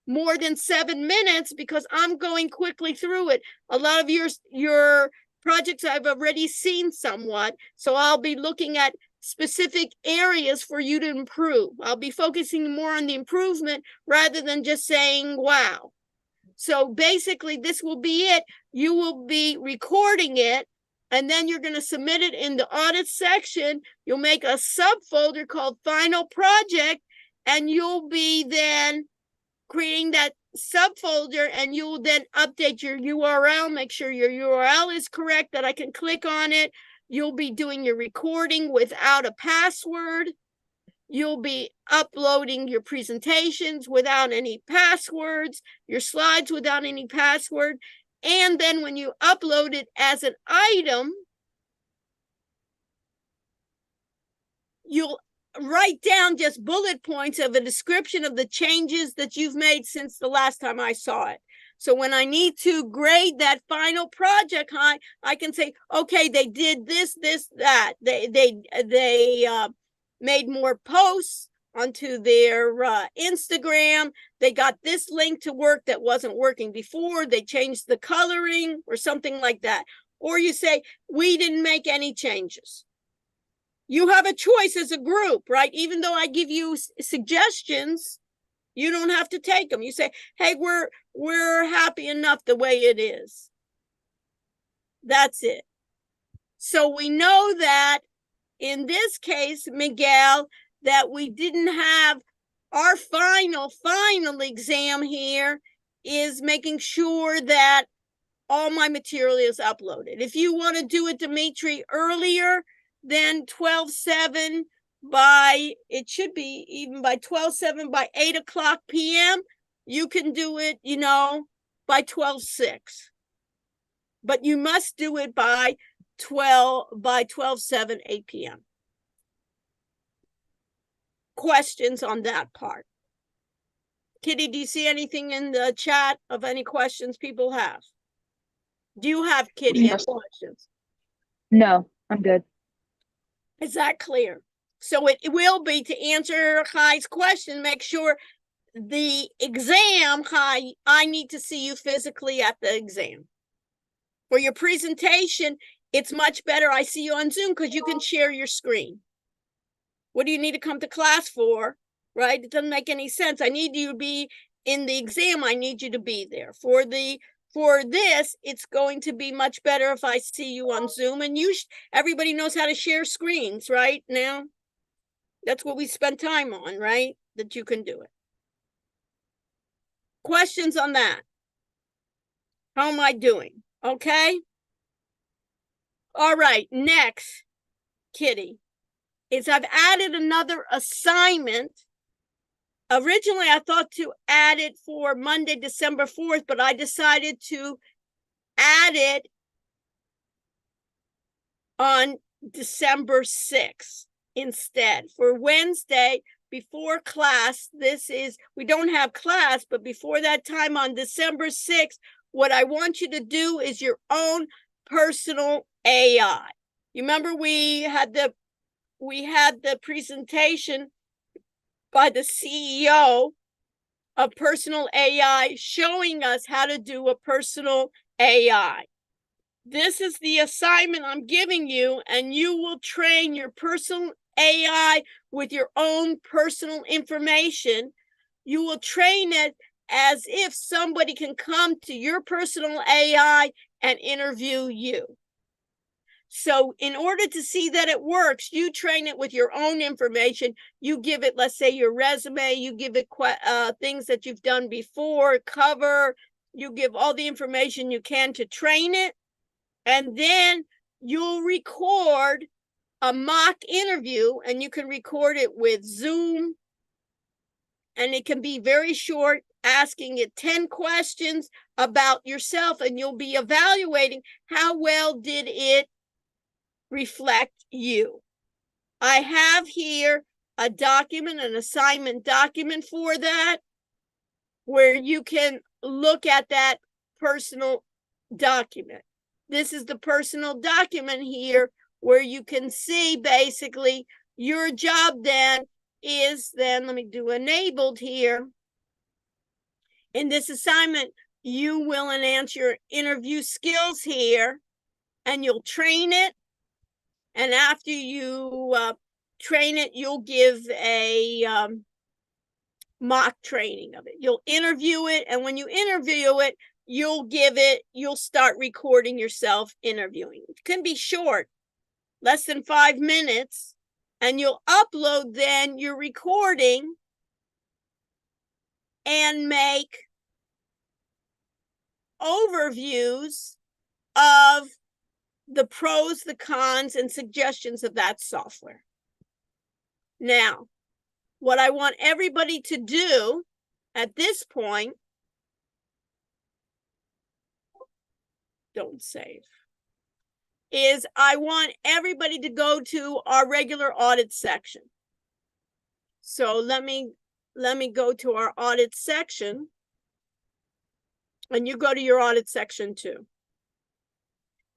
more than 7 minutes because I'm going quickly through it. A lot of your projects I've already seen somewhat, so I'll be looking at specific areas for you to improve. I'll be focusing more on the improvement rather than just saying, wow. So basically, this will be it. You will be recording it, and then you're going to submit it in the audit section. You'll make a subfolder called Final Project, and you'll be then creating that subfolder, and you will then update your URL, make sure your URL is correct, that I can click on it. You'll be doing your recording without a password. You'll be uploading your presentations without any passwords, your slides without any password. And then when you upload it as an item, you'll write down just bullet points of a description of the changes that you've made since the last time I saw it. So when I need to grade that final project, I can say, okay, they did this, that. They made more posts onto their Instagram. They got this link to work that wasn't working before. They changed the coloring or something like that. Or you say, we didn't make any changes. You have a choice as a group, right? Even though I give you suggestions, you don't have to take them. You say, hey, we're happy enough the way it is. That's it. So we know that in this case, Miguel, that we didn't have our final exam here is making sure that all my material is uploaded. If you want to do it, Dimitri, earlier, then 12/7 by, it should be even by 12/7 by 8:00 p.m. You can do it, by 12/6. But you must do it by 12/7, 8 p.m. Questions on that part? Kitty, do you see anything in the chat of any questions people have? Do you have, Kitty, any questions?
No, I'm good.
Is that clear? So it will be to answer Kai's question, make sure the exam, Kai, I need to see you physically at the exam. For your presentation, it's much better I see you on Zoom because you can share your screen. What do you need to come to class for, right? It doesn't make any sense. I need you to be in the exam. I need you to be there. For this, it's going to be much better if I see you on Zoom, and everybody knows how to share screens, right? Now, that's what we spend time on, right? That you can do it. Questions on that? How am I doing? Okay. All right. Next, Kitty, is I've added another assignment. Originally, I thought to add it for Monday, December 4th, but I decided to add it on December 6th instead. For Wednesday, before class, we don't have class, but before that time on December 6th, what I want you to do is your own personal AI. You remember we had the presentation by the CEO of Personal AI, showing us how to do a personal AI. This is the assignment I'm giving you, and you will train your personal AI with your own personal information. You will train it as if somebody can come to your personal AI and interview you. So in order to see that it works, you train it with your own information. You give it, let's say, your resume, you give it things that you've done before, cover, you give all the information you can to train it. And then you'll record a mock interview, and you can record it with Zoom. And it can be very short, asking it 10 questions about yourself, and you'll be evaluating how well did it reflect you. I have here a document, an assignment document for that, where you can look at that personal document. This is the personal document here, where you can see basically your job then is then, let me do enabled here. In this assignment, you will enhance your interview skills here, and you'll train it. And after you train it, you'll give a mock training of it. You'll interview it, and when you interview it, you'll start recording yourself interviewing. It can be short, less than 5 minutes, and you'll upload then your recording and make overviews of the pros, the cons, and suggestions of that software. Now, what I want everybody to do at this point, don't save, is I want everybody to go to our regular audit section. So let me go to our audit section, and you go to your audit section too.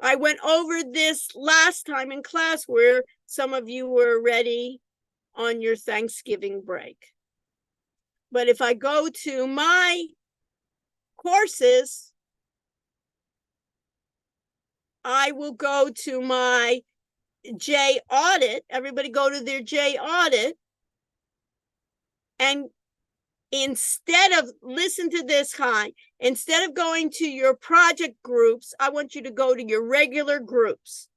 I went over this last time in class, where some of you were already on your Thanksgiving break. But if I go to my courses, I will go to my J audit. Everybody go to their J audit. And instead of, listen to this, Hi, instead of going to your project groups, I want you to go to your regular groups.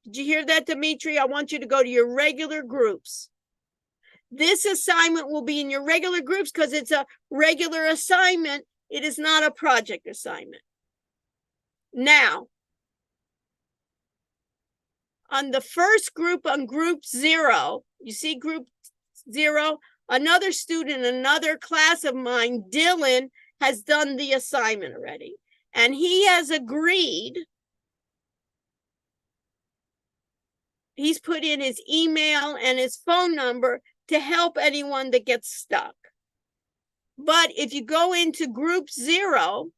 Did you hear that, Dimitri? I want you to go to your regular groups. This assignment will be in your regular groups because it's a regular assignment. It is not a project assignment. Now, on the first group, on group 0, you see group 0? Another student, another class of mine, Dylan, has done the assignment already. And he has agreed. He's put in his email and his phone number to help anyone that gets stuck. But if you go into group 0,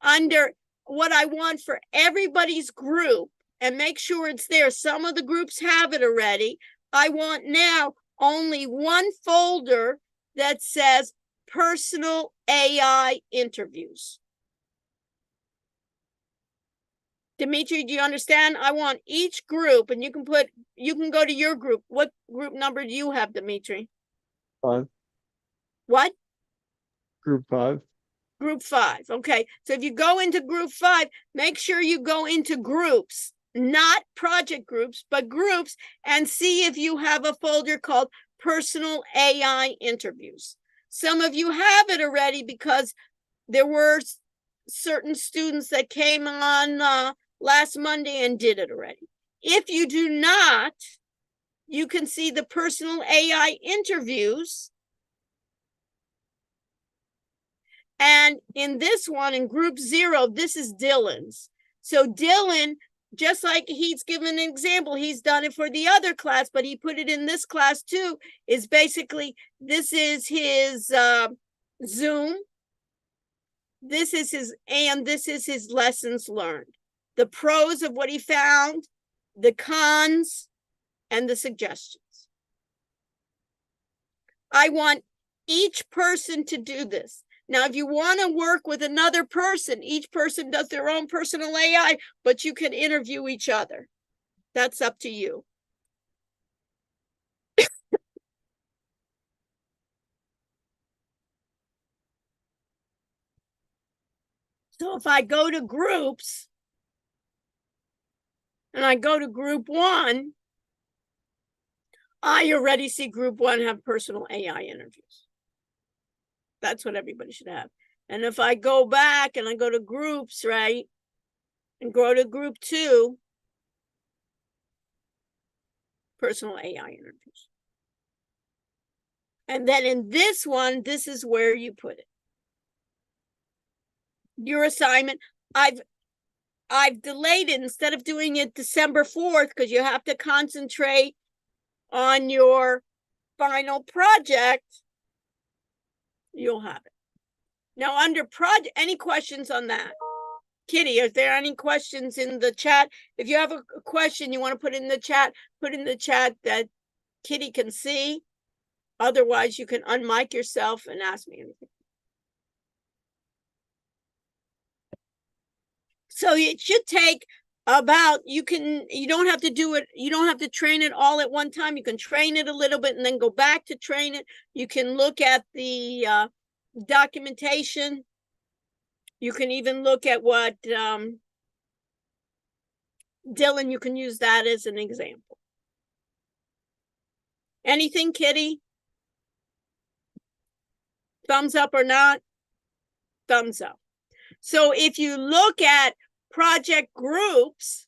under what I want for everybody's group, and make sure it's there. Some of the groups have it already. I want now only one folder that says personal AI interviews. Dimitri, do you understand? I want each group, and you can go to your group. What group number do you have, Dimitri?
5.
What?
Group 5.
Group 5. Okay. So if you go into group 5, make sure you go into groups, not project groups, but groups, and see if you have a folder called personal AI interviews. Some of you have it already because there were certain students that came on last Monday and did it already. If you do not, you can see the personal AI interviews. And in this one, in group 0, this is Dylan's. So Dylan, just like he's given an example, he's done it for the other class, but he put it in this class too, is basically, this is his Zoom. This is his lessons learned. The pros of what he found, the cons, and the suggestions. I want each person to do this. Now, if you want to work with another person, each person does their own personal AI, but you can interview each other. That's up to you. So if I go to groups and I go to group 1, I already see group 1 have personal AI interviews. That's what everybody should have. And if I go back and I go to groups, right, and go to group 2, personal AI interviews. And then in this one, this is where you put it. Your assignment, I've delayed it instead of doing it December 4th, because you have to concentrate on your final project. You'll have it. Now under project, any questions on that? Kitty, is there any questions in the chat? If you have a question you want to put in the chat, put in the chat that Kitty can see. Otherwise, you can unmic yourself and ask me anything. So it should take about, you don't have to do it, you don't have to train it all at one time. You can train it a little bit and then go back to train it. You can look at the documentation. You can even look at what Dylan, you can use that as an example. Anything, Kitty? Thumbs up or not? Thumbs up. So if you look at project groups,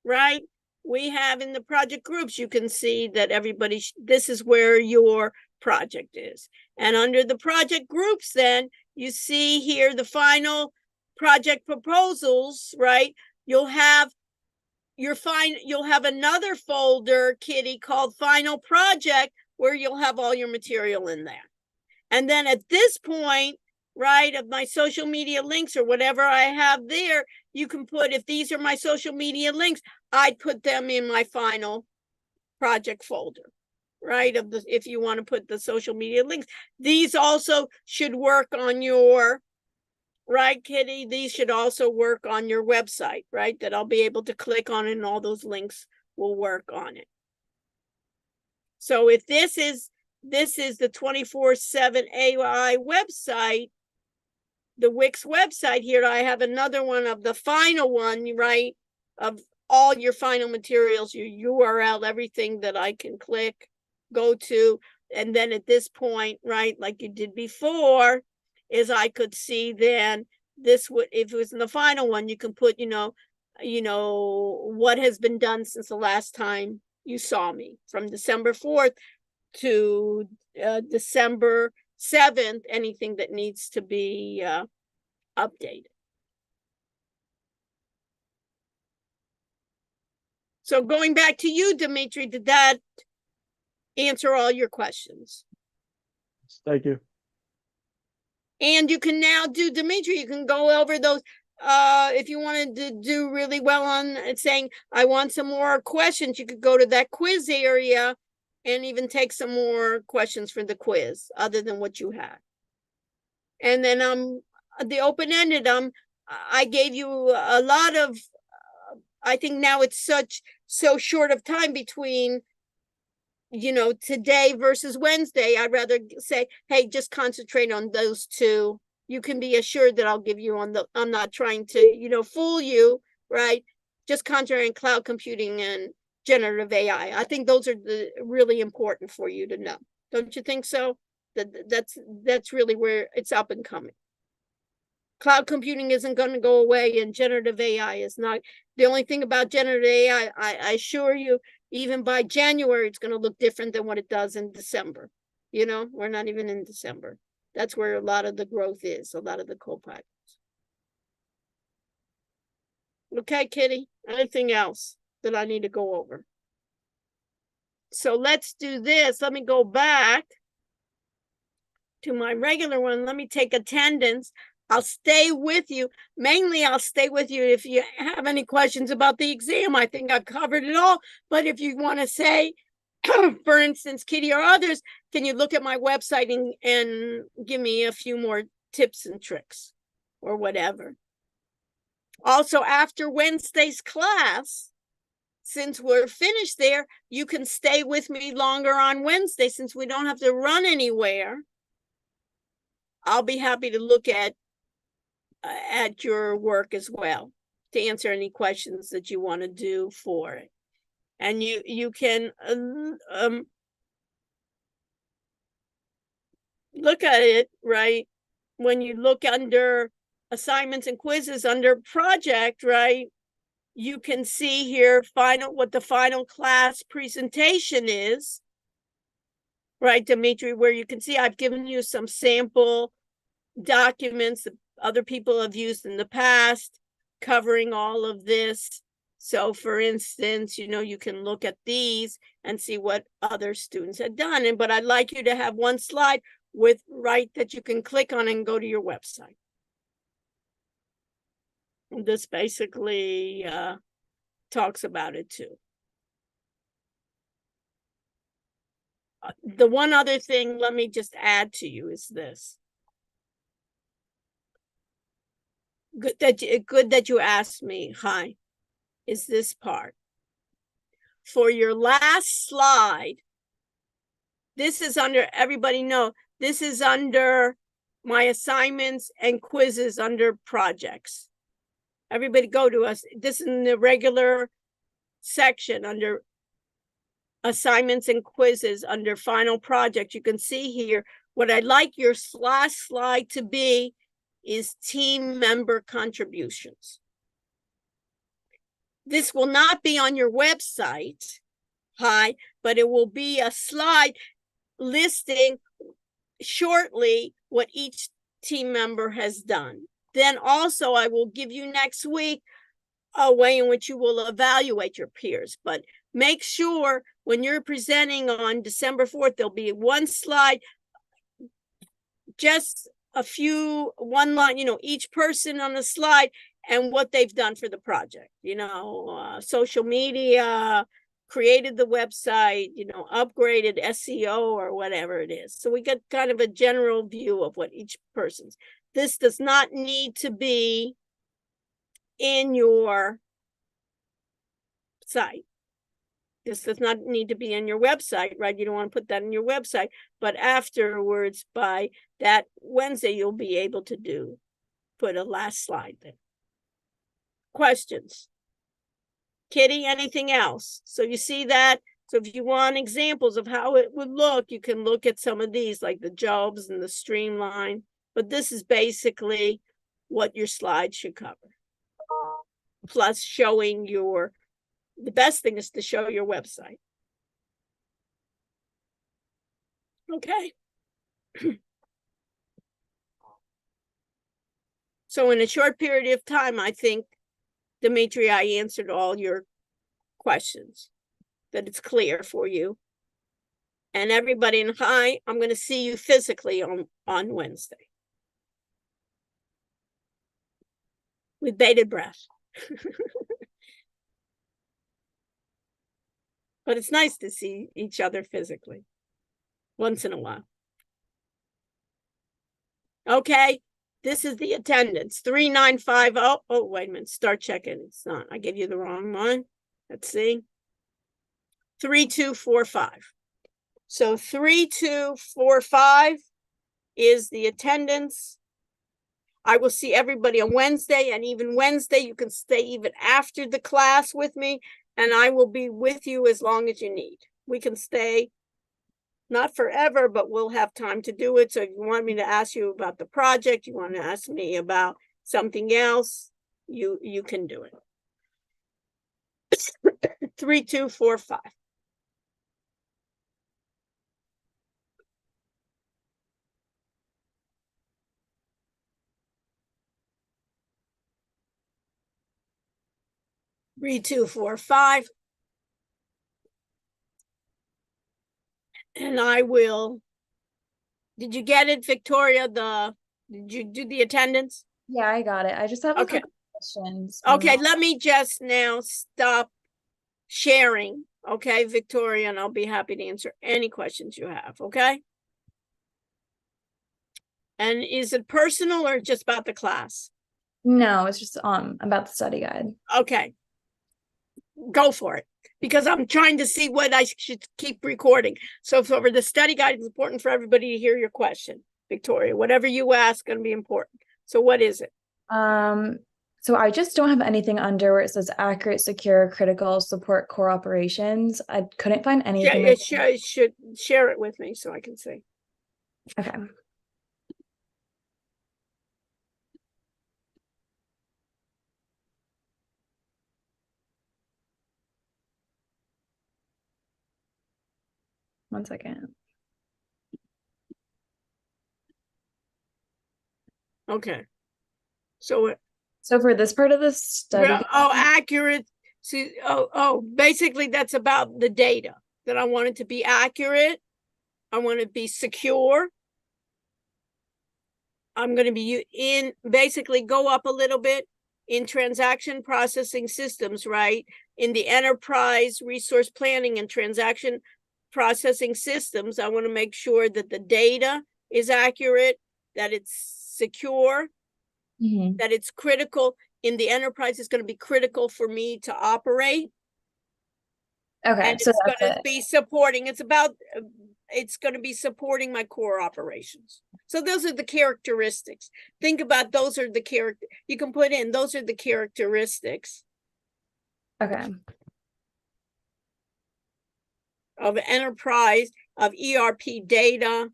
right? We have in the project groups, you can see that everybody, this is where your project is. And under the project groups, then you see here the final project proposals, right? You'll have you'll have another folder, Kitty, called final project, where you'll have all your material in there. And then at this point, right, of my social media links or whatever I have there, you can put, if these are my social media links, I'd put them in my final project folder, right? If you want to put the social media links, these also should work on your, right, Kitty? These should also work on your website, right? That I'll be able to click on it and all those links will work on it. So if this is the 24/7 AI website, the Wix website here, I have another one of the final one, right? Of all your final materials, your URL, everything that I can click, go to. And then at this point, right, like you did before, is I could see then this would, if it was in the final one, you can put, what has been done since the last time you saw me, from December 4th to December 7th, anything that needs to be updated. So going back to you, Dimitri, did that answer all your questions?
Thank you.
And you can now do, Dimitri, you can go over those. If you wanted to do really well on saying, I want some more questions, you could go to that quiz area and even take some more questions for the quiz other than what you had. And then the open-ended, I gave you a lot of, I think now it's so short of time between, today versus Wednesday. I'd rather say, hey, just concentrate on those two. You can be assured that I'll give you I'm not trying to, fool you, right? Just concentrate on cloud computing and generative AI. I think those are really important for you to know. Don't you think so? That's really where it's up and coming. Cloud computing isn't going to go away, and generative AI is not. The only thing about generative AI, I assure you, even by January, it's going to look different than what it does in December. We're not even in December. That's where a lot of the growth is, a lot of the co-pilots. Okay, Kitty, anything else that I need to go over? So let's do this. Let me go back to my regular one. Let me take attendance. I'll stay with you. Mainly, I'll stay with you if you have any questions about the exam. I think I've covered it all. But if you want to say, for instance, Kitty or others, can you look at my website and give me a few more tips and tricks or whatever? Also, after Wednesday's class, since we're finished there, you can stay with me longer on Wednesday since we don't have to run anywhere. I'll be happy to look at your work as well to answer any questions that you want to do for it. And you can look at it, right? When you look under assignments and quizzes under project, right? You can see here what the final class presentation is, right, Dimitri, where you can see I've given you some sample documents that other people have used in the past covering all of this. So for instance, you can look at these and see what other students had done. But I'd like you to have one slide that you can click on and go to your website. And this basically talks about it too. The one other thing, let me just add to you, is this. Good that you asked me. Hi, is this part. For your last slide, this is under, everybody know, this is under my assignments and quizzes under projects. Everybody go to us. This is in the regular section under assignments and quizzes under final project. You can see here what I'd like your last slide to be is team member contributions. This will not be on your website, but it will be a slide listing shortly what each team member has done. Then also I will give you next week a way in which you will evaluate your peers, but make sure when you're presenting on December 4th, there'll be one slide, just one line, each person on the slide and what they've done for the project, social media, created the website, upgraded SEO or whatever it is. So we get kind of a general view of what each person's. This does not need to be in your site. This does not need to be in your website, right? You don't want to put that in your website, but afterwards, by that Wednesday, you'll be able to put a last slide there. Questions? Kitty, anything else? So you see that? So if you want examples of how it would look, you can look at some of these, like the jobs and the streamline. But this is basically what your slide should cover. Plus showing the best thing is to show your website. Okay. So in a short period of time, I think, Dimitri, I answered all your questions, that it's clear for you. And everybody, and hi, I'm going to see you physically on Wednesday. With bated breath. But it's nice to see each other physically once in a while. Okay, this is the attendance, 3950. Oh, wait a minute, start checking. It's not, I gave you the wrong one. Let's see. 3245. So 3245 is the attendance. I will see everybody on Wednesday, and even Wednesday, you can stay even after the class with me, and I will be with you as long as you need. We can stay, not forever, but we'll have time to do it. So if you want me to ask you about the project, you want to ask me about something else, you can do it. 3245. 3245. And I will. Did you get it, Victoria? Did you do the attendance?
Yeah, I got it. I just have a
Okay.
couple questions.
Okay, let me just now stop sharing Okay, Victoria, and I'll be happy to answer any questions you have, okay? And is it personal or just about the class?
No, it's just about the study guide.
Okay. Go for it. Because I'm trying to see what I should keep recording. So for the study guide, it's important for everybody to hear your question, Victoria. Whatever you ask going to be important. So what is it?
So I just don't have anything under where it says accurate, secure, critical, support core operations. I couldn't find anything.
It should share it with me so I can see.
Okay. One second.
Okay. So
for this part of the study,
accurate. See, basically that's about the data that I want it to be accurate. I want it to be secure. I'm going to be basically go up a little bit in transaction processing systems, right? In the enterprise resource planning and transaction processing systems, I want to make sure that the data is accurate, that it's secure, that it's critical. In the enterprise, it's going to be critical for me to operate.
Okay,
and
so
it's
that's
going to
it.
be supporting. It's going to be supporting my core operations. So those are the characteristics. Think about those are the character you can put in. Those are the characteristics
Okay.
of enterprise, of ERP data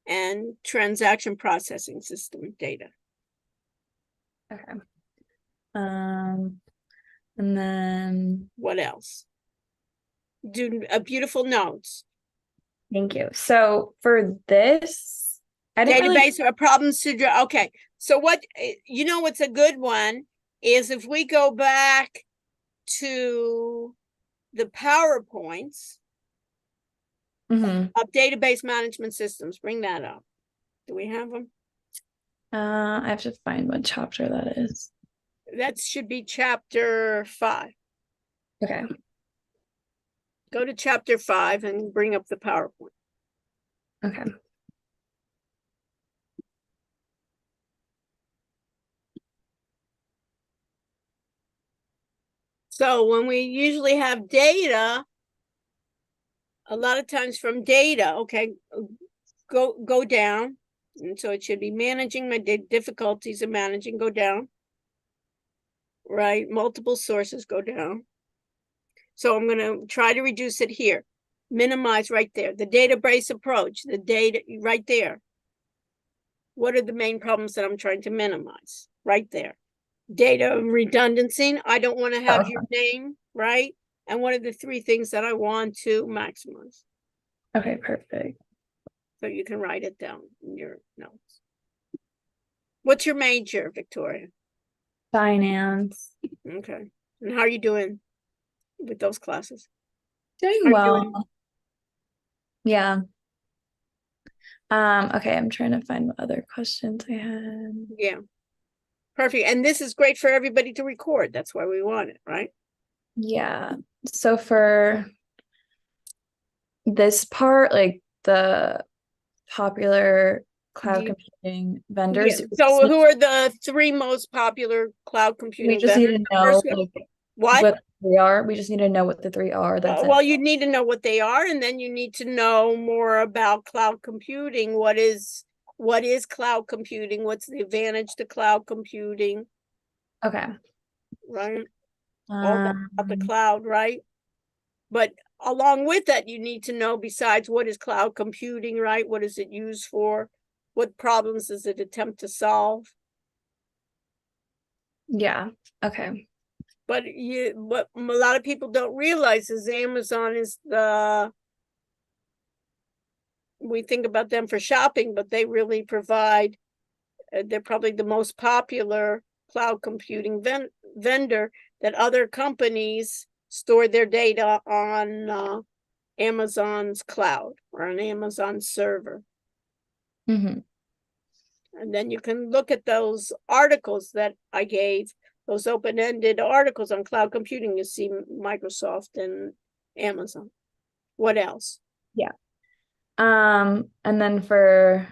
and transaction processing system data.
Okay. And then
What else? Do a beautiful notes.
thank you. So for this, I didn't
Database or problems to draw. Okay. So what's a good one is if we go back to the PowerPoints of database management systems. Bring that up. Do we have them?
I have to find what chapter that is.
That should be chapter 5.
Okay.
Go to chapter 5 and bring up the PowerPoint.
Okay.
So when we usually have data, a lot of times from data, okay, go down. And so it should be managing my difficulties of managing, go down. Right, multiple sources, go down. So I'm going to try to reduce it here. Minimize right there. The database approach, the data right there. What are the main problems that I'm trying to minimize? Right there. Data redundancy. I don't want to have your name, right? And what are the 3 things that I want to maximize?
Okay, perfect.
So you can write it down in your notes. What's your major, Victoria?
Finance.
Okay. And how are you doing with those classes?
Doing well. Yeah. Okay, I'm trying to find what other questions I had.
Yeah. Perfect. And this is great for everybody to record. That's why we want it, right?
Yeah. So for this part, like the popular cloud computing vendors.
Yeah. So who are the 3 most popular cloud computing
we just
vendors?
need to know what they are. We just need to know what the 3 are. That's
well, you need to know what they are, and then you need to know more about cloud computing. What is cloud computing? What's the advantage to cloud computing?
Okay.
Right. All about the cloud, right? But along with that, you need to know, besides what is cloud computing, right? What is it used for? What problems does it attempt to solve?
Yeah. Okay.
But what a lot of people don't realize is Amazon is we think about them for shopping, but they really provide, they're probably the most popular cloud computing vendor that other companies store their data on Amazon's cloud or an Amazon server. And then you can look at those articles that I gave, those open-ended articles on cloud computing. You see Microsoft and Amazon. What else?
And then for,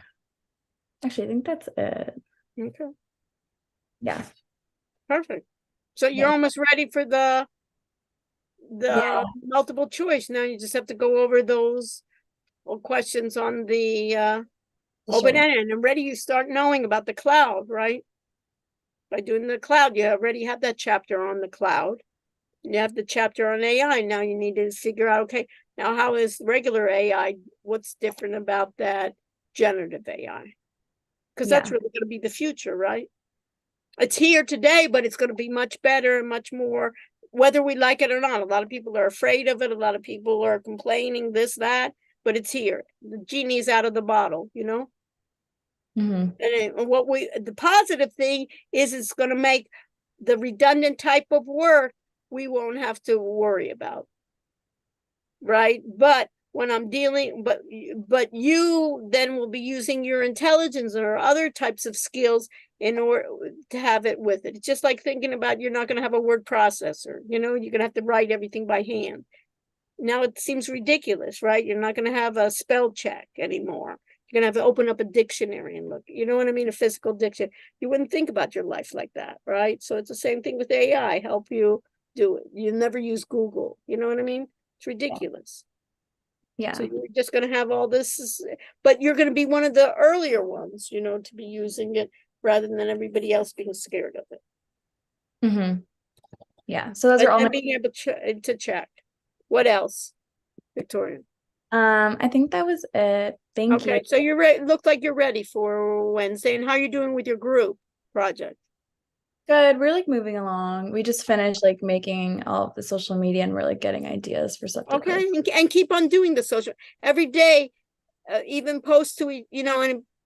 actually, I think that's it.
Okay,
Yeah.
perfect. So you're
Yeah.
almost ready for the
Yeah.
multiple choice. Now you just have to go over those questions on the open-ended, and ready you start knowing about the cloud, right? By doing the cloud, you already have that chapter on the cloud. You have the chapter on AI. Now you need to figure out, okay, now how is regular AI? What's different about that generative AI? Because that's
Yeah.
really going to be the future, right? It's here today, but it's going to be much better and much more, whether we like it or not. A lot of people are afraid of it. A lot of people are complaining this, that, but it's here. The genie's out of the bottle, you know?
Mhm.
And the positive thing is it's going to make the redundant type of work we won't have to worry about, right? But when I'm dealing, but you then will be using your intelligence or other types of skills in order to have it with it. It's just like thinking about, you're not going to have a word processor, you know, you're going to have to write everything by hand. Now it seems ridiculous, right? You're not going to have a spell check anymore. You're going to have to open up a dictionary and look, you know what I mean? A physical dictionary. You wouldn't think about your life like that, right? So it's the same thing with AI, help you do it. You never use Google, you know what I mean? It's ridiculous.
Yeah.
So you're just going to have all this, but you're going to be one of the earlier ones, you know, to be using it rather than everybody else being scared of it.
Mm-hmm. Yeah. So those are all
And
my,
being able to check. What else, Victoria?
I think that was it. Thank you.
Okay, so you're ready. Look like you're ready for Wednesday. And how are you doing with your group project?
Good. We're like moving along. We just finished like making all of the social media and we're like getting ideas for stuff to
Okay,
post.
and keep on doing the social every day. Even post to you know,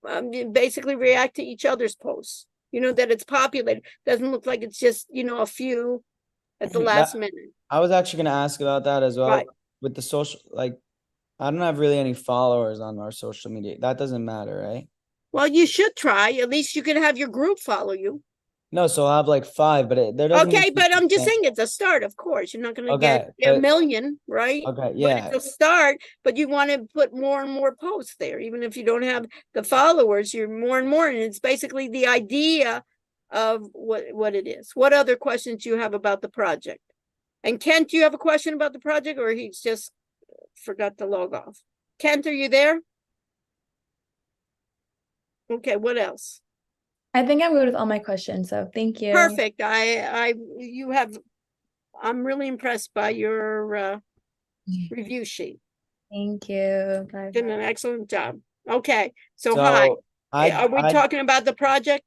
and basically react to each other's posts. You know that it's populated. Doesn't look like it's just, you know, a few at the last minute.
I was actually gonna ask about that as well.
Right.
With the social, like, I don't have really any followers on our social media. That doesn't matter, right?
Well, you should try. At least you can have your group follow you.
No, so I'll have like 5, but there doesn't.
Okay, but I'm just saying it's a start, of course. You're not going to
Okay,
get a
but
million, right?
okay,
But
yeah.
it's a start, but you want to put more and more posts there, even if you don't have the followers, you're more and more. And it's basically the idea of what it is. What other questions do you have about the project? And Kent, do you have a question about the project, or he's just forgot to log off? Kent, are you there? Okay, what else?
I think I'm good with all my questions. So thank you.
Perfect. You have, I'm really impressed by your review sheet.
Thank you. Bye.
Did an excellent job. Okay, so
So
hi.
I
Are we
I
talking about the project?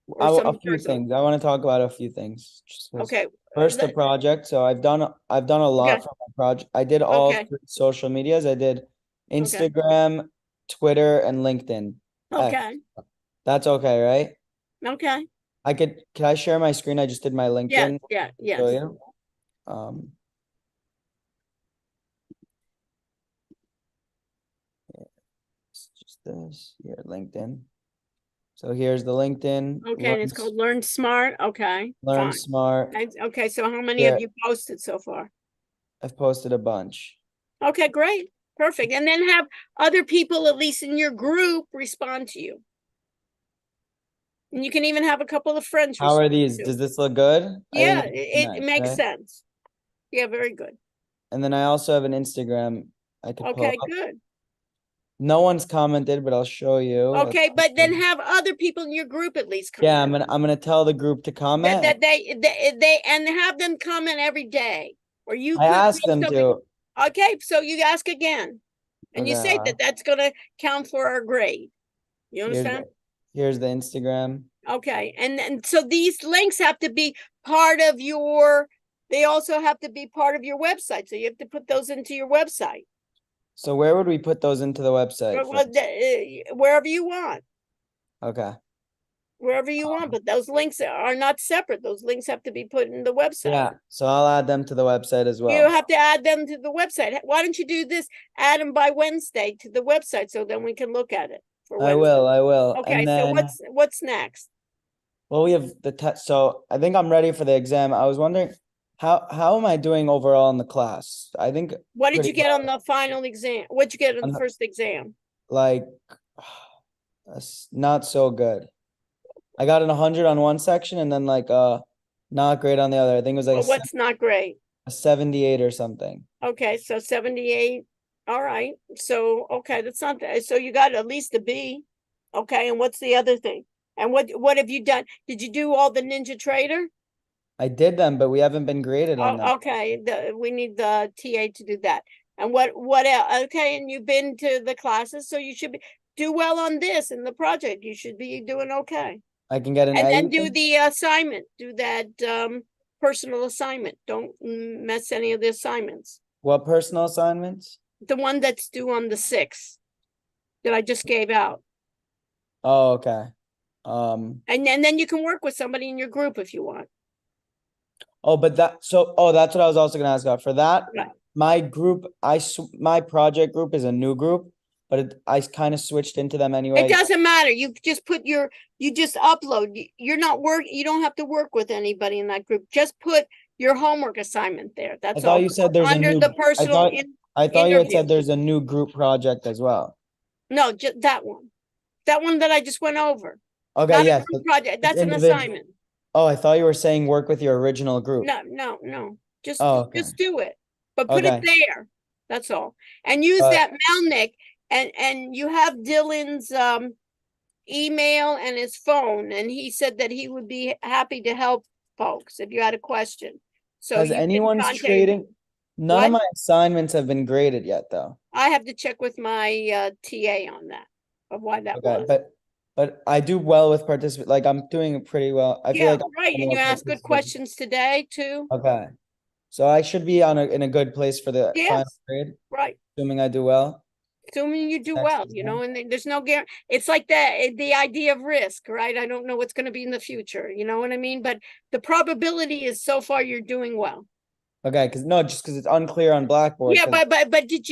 Or
a
something
few
personal?
things. I want to talk about a few things. Just 'cause
Okay.
First, the
let-
project. So I've done a lot
Okay.
for my project. I did all
Okay.
3 social medias. I did Instagram, Twitter, and LinkedIn.
Okay,
That's okay, right?
okay.
Can I share my screen? I just did my
Yes,
LinkedIn.
yeah,
Show
yes.
you. It's just this here, LinkedIn. So here's the LinkedIn.
Okay, and it's called Learn Smart. Okay,
Learn
fine.
Smart.
Okay, so how many
Yeah.
have you posted so far?
I've posted a bunch.
Okay, great. Perfect. And then have other people, at least in your group, respond to you. And you can even have a couple of friends.
How are
respond
these?
too.
Does this look good? I
Yeah,
think
it
nice,
makes
right?
sense. Yeah, very good.
And then I also have an Instagram I could pull
Okay,
up.
good.
No one's commented, but I'll show you.
Okay, but then have other people in your group at least
Yeah,
comment.
I'm gonna tell the group to comment.
That they and have them comment every day. Or you
I
could
asked
put
them
something.
to.
Okay, so you ask again. And you say
Okay,
that that's gonna count for our grade. You
here's
understand?
here's the Instagram.
Okay, and then so these links have to be part of your, they also have to be part of your website. So you have to put those into your website.
So where would we put those into the website?
Well, wherever you want.
Okay.
Wherever you want, but those links are not separate. Those links have to be put in the website.
Yeah, so I'll add them to the website as
You
well.
have to add them to the website. Why don't you do this? Add them by Wednesday to the website so then we can look at it for
I
Wednesday.
will.
Okay,
And
so
then,
what's next?
well, we have the test. So I think I'm ready for the exam. I was wondering, how am I doing overall in the class? I think
What did
pretty
you get on the final exam? What'd you get on
On
the
the-
first exam?
like that's not so good. I got 100 on one section and then like not great on the other. I think it was like
Well, what's not great?
a 78 or something.
Okay, so 78. All right. So, okay, that's not that. So you got at least a B. Okay, and what's the other thing? And what have you done? Did you do all the Ninja Trader?
I did them, but we haven't been graded on them.
Oh, okay, we need the TA to do that. And what else? Okay, and you've been to the classes, so you should do well on this in the project. You should be doing okay.
I can get an
And
A.
then
you
do
think?
the assignment, do that personal assignment. Don't mess any of the assignments.
What personal assignments?
The one that's due on the 6th that I just gave out.
Oh, okay.
And then you can work with somebody in your group if you want.
Oh, but that's what I was also gonna ask about. For that,
Right.
my group, my project group is a new group, but I kind of switched into them anyway.
It doesn't matter. You just you just upload. You're not you don't have to work with anybody in that group. Just put your homework assignment there.
I
That's
thought
all.
you said there's a
Under
new.
the personal,
I thought you had
interview.
said there's a new group project as well.
No, just that one. That one that I just went over.
Okay,
Not a
yes.
group project. That's an
individual.
assignment.
Oh, I thought you were saying work with your original group.
No. Just
Oh, okay.
just do it. But put it
Okay.
there. That's all. And use that Melnick and you have Dylan's email and his phone, and he said that he would be happy to help folks if you had a question. So
Has
you can
anyone's
contact-
trading? None
What?
of my assignments have been graded yet, though.
I have to check with my TA on that, of why that
Okay,
was.
but I do well with participate. Like I'm doing pretty well. I feel
Yeah,
like I'm
right,
doing
and you
well
asked good
participating.
questions today too.
Okay, so I should be in a good place for the final
Yes.
grade,
Right,
assuming I do well.
assuming you do
Next
well,
exam.
and there's no guarantee. It's like the idea of risk, right? I don't know what's gonna be in the future, you know what I mean? But the probability is so far you're doing well.
Okay, just because it's unclear on Blackboard.
Yeah,
'cause
but did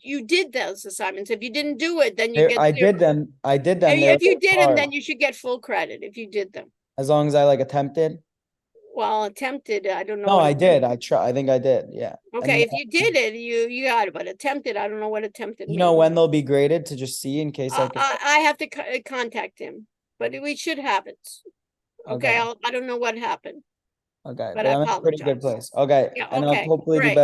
you did those assignments? If you didn't do it, then you
there-
get
I
zero.
did them. I did them.
And
They
if you
were
did them,
hard,
then you should get full credit if you did them.
as long as I like attempted.
Well, attempted, I don't know.
No,
what
I did.
attempted-
I think I did. Yeah. And
Okay, if
then-
you did it, you got it, but attempted, I don't know what attempted
you know
means.
when they'll be graded to just see in case I can.
I have to contact him, but we should have it. Okay,
Okay.
I don't know what happened.
Okay,
but
but
I
I'm in a pretty good
apologize.
place. Okay,
Yeah,
and I'll
okay,
hopefully do
great.
better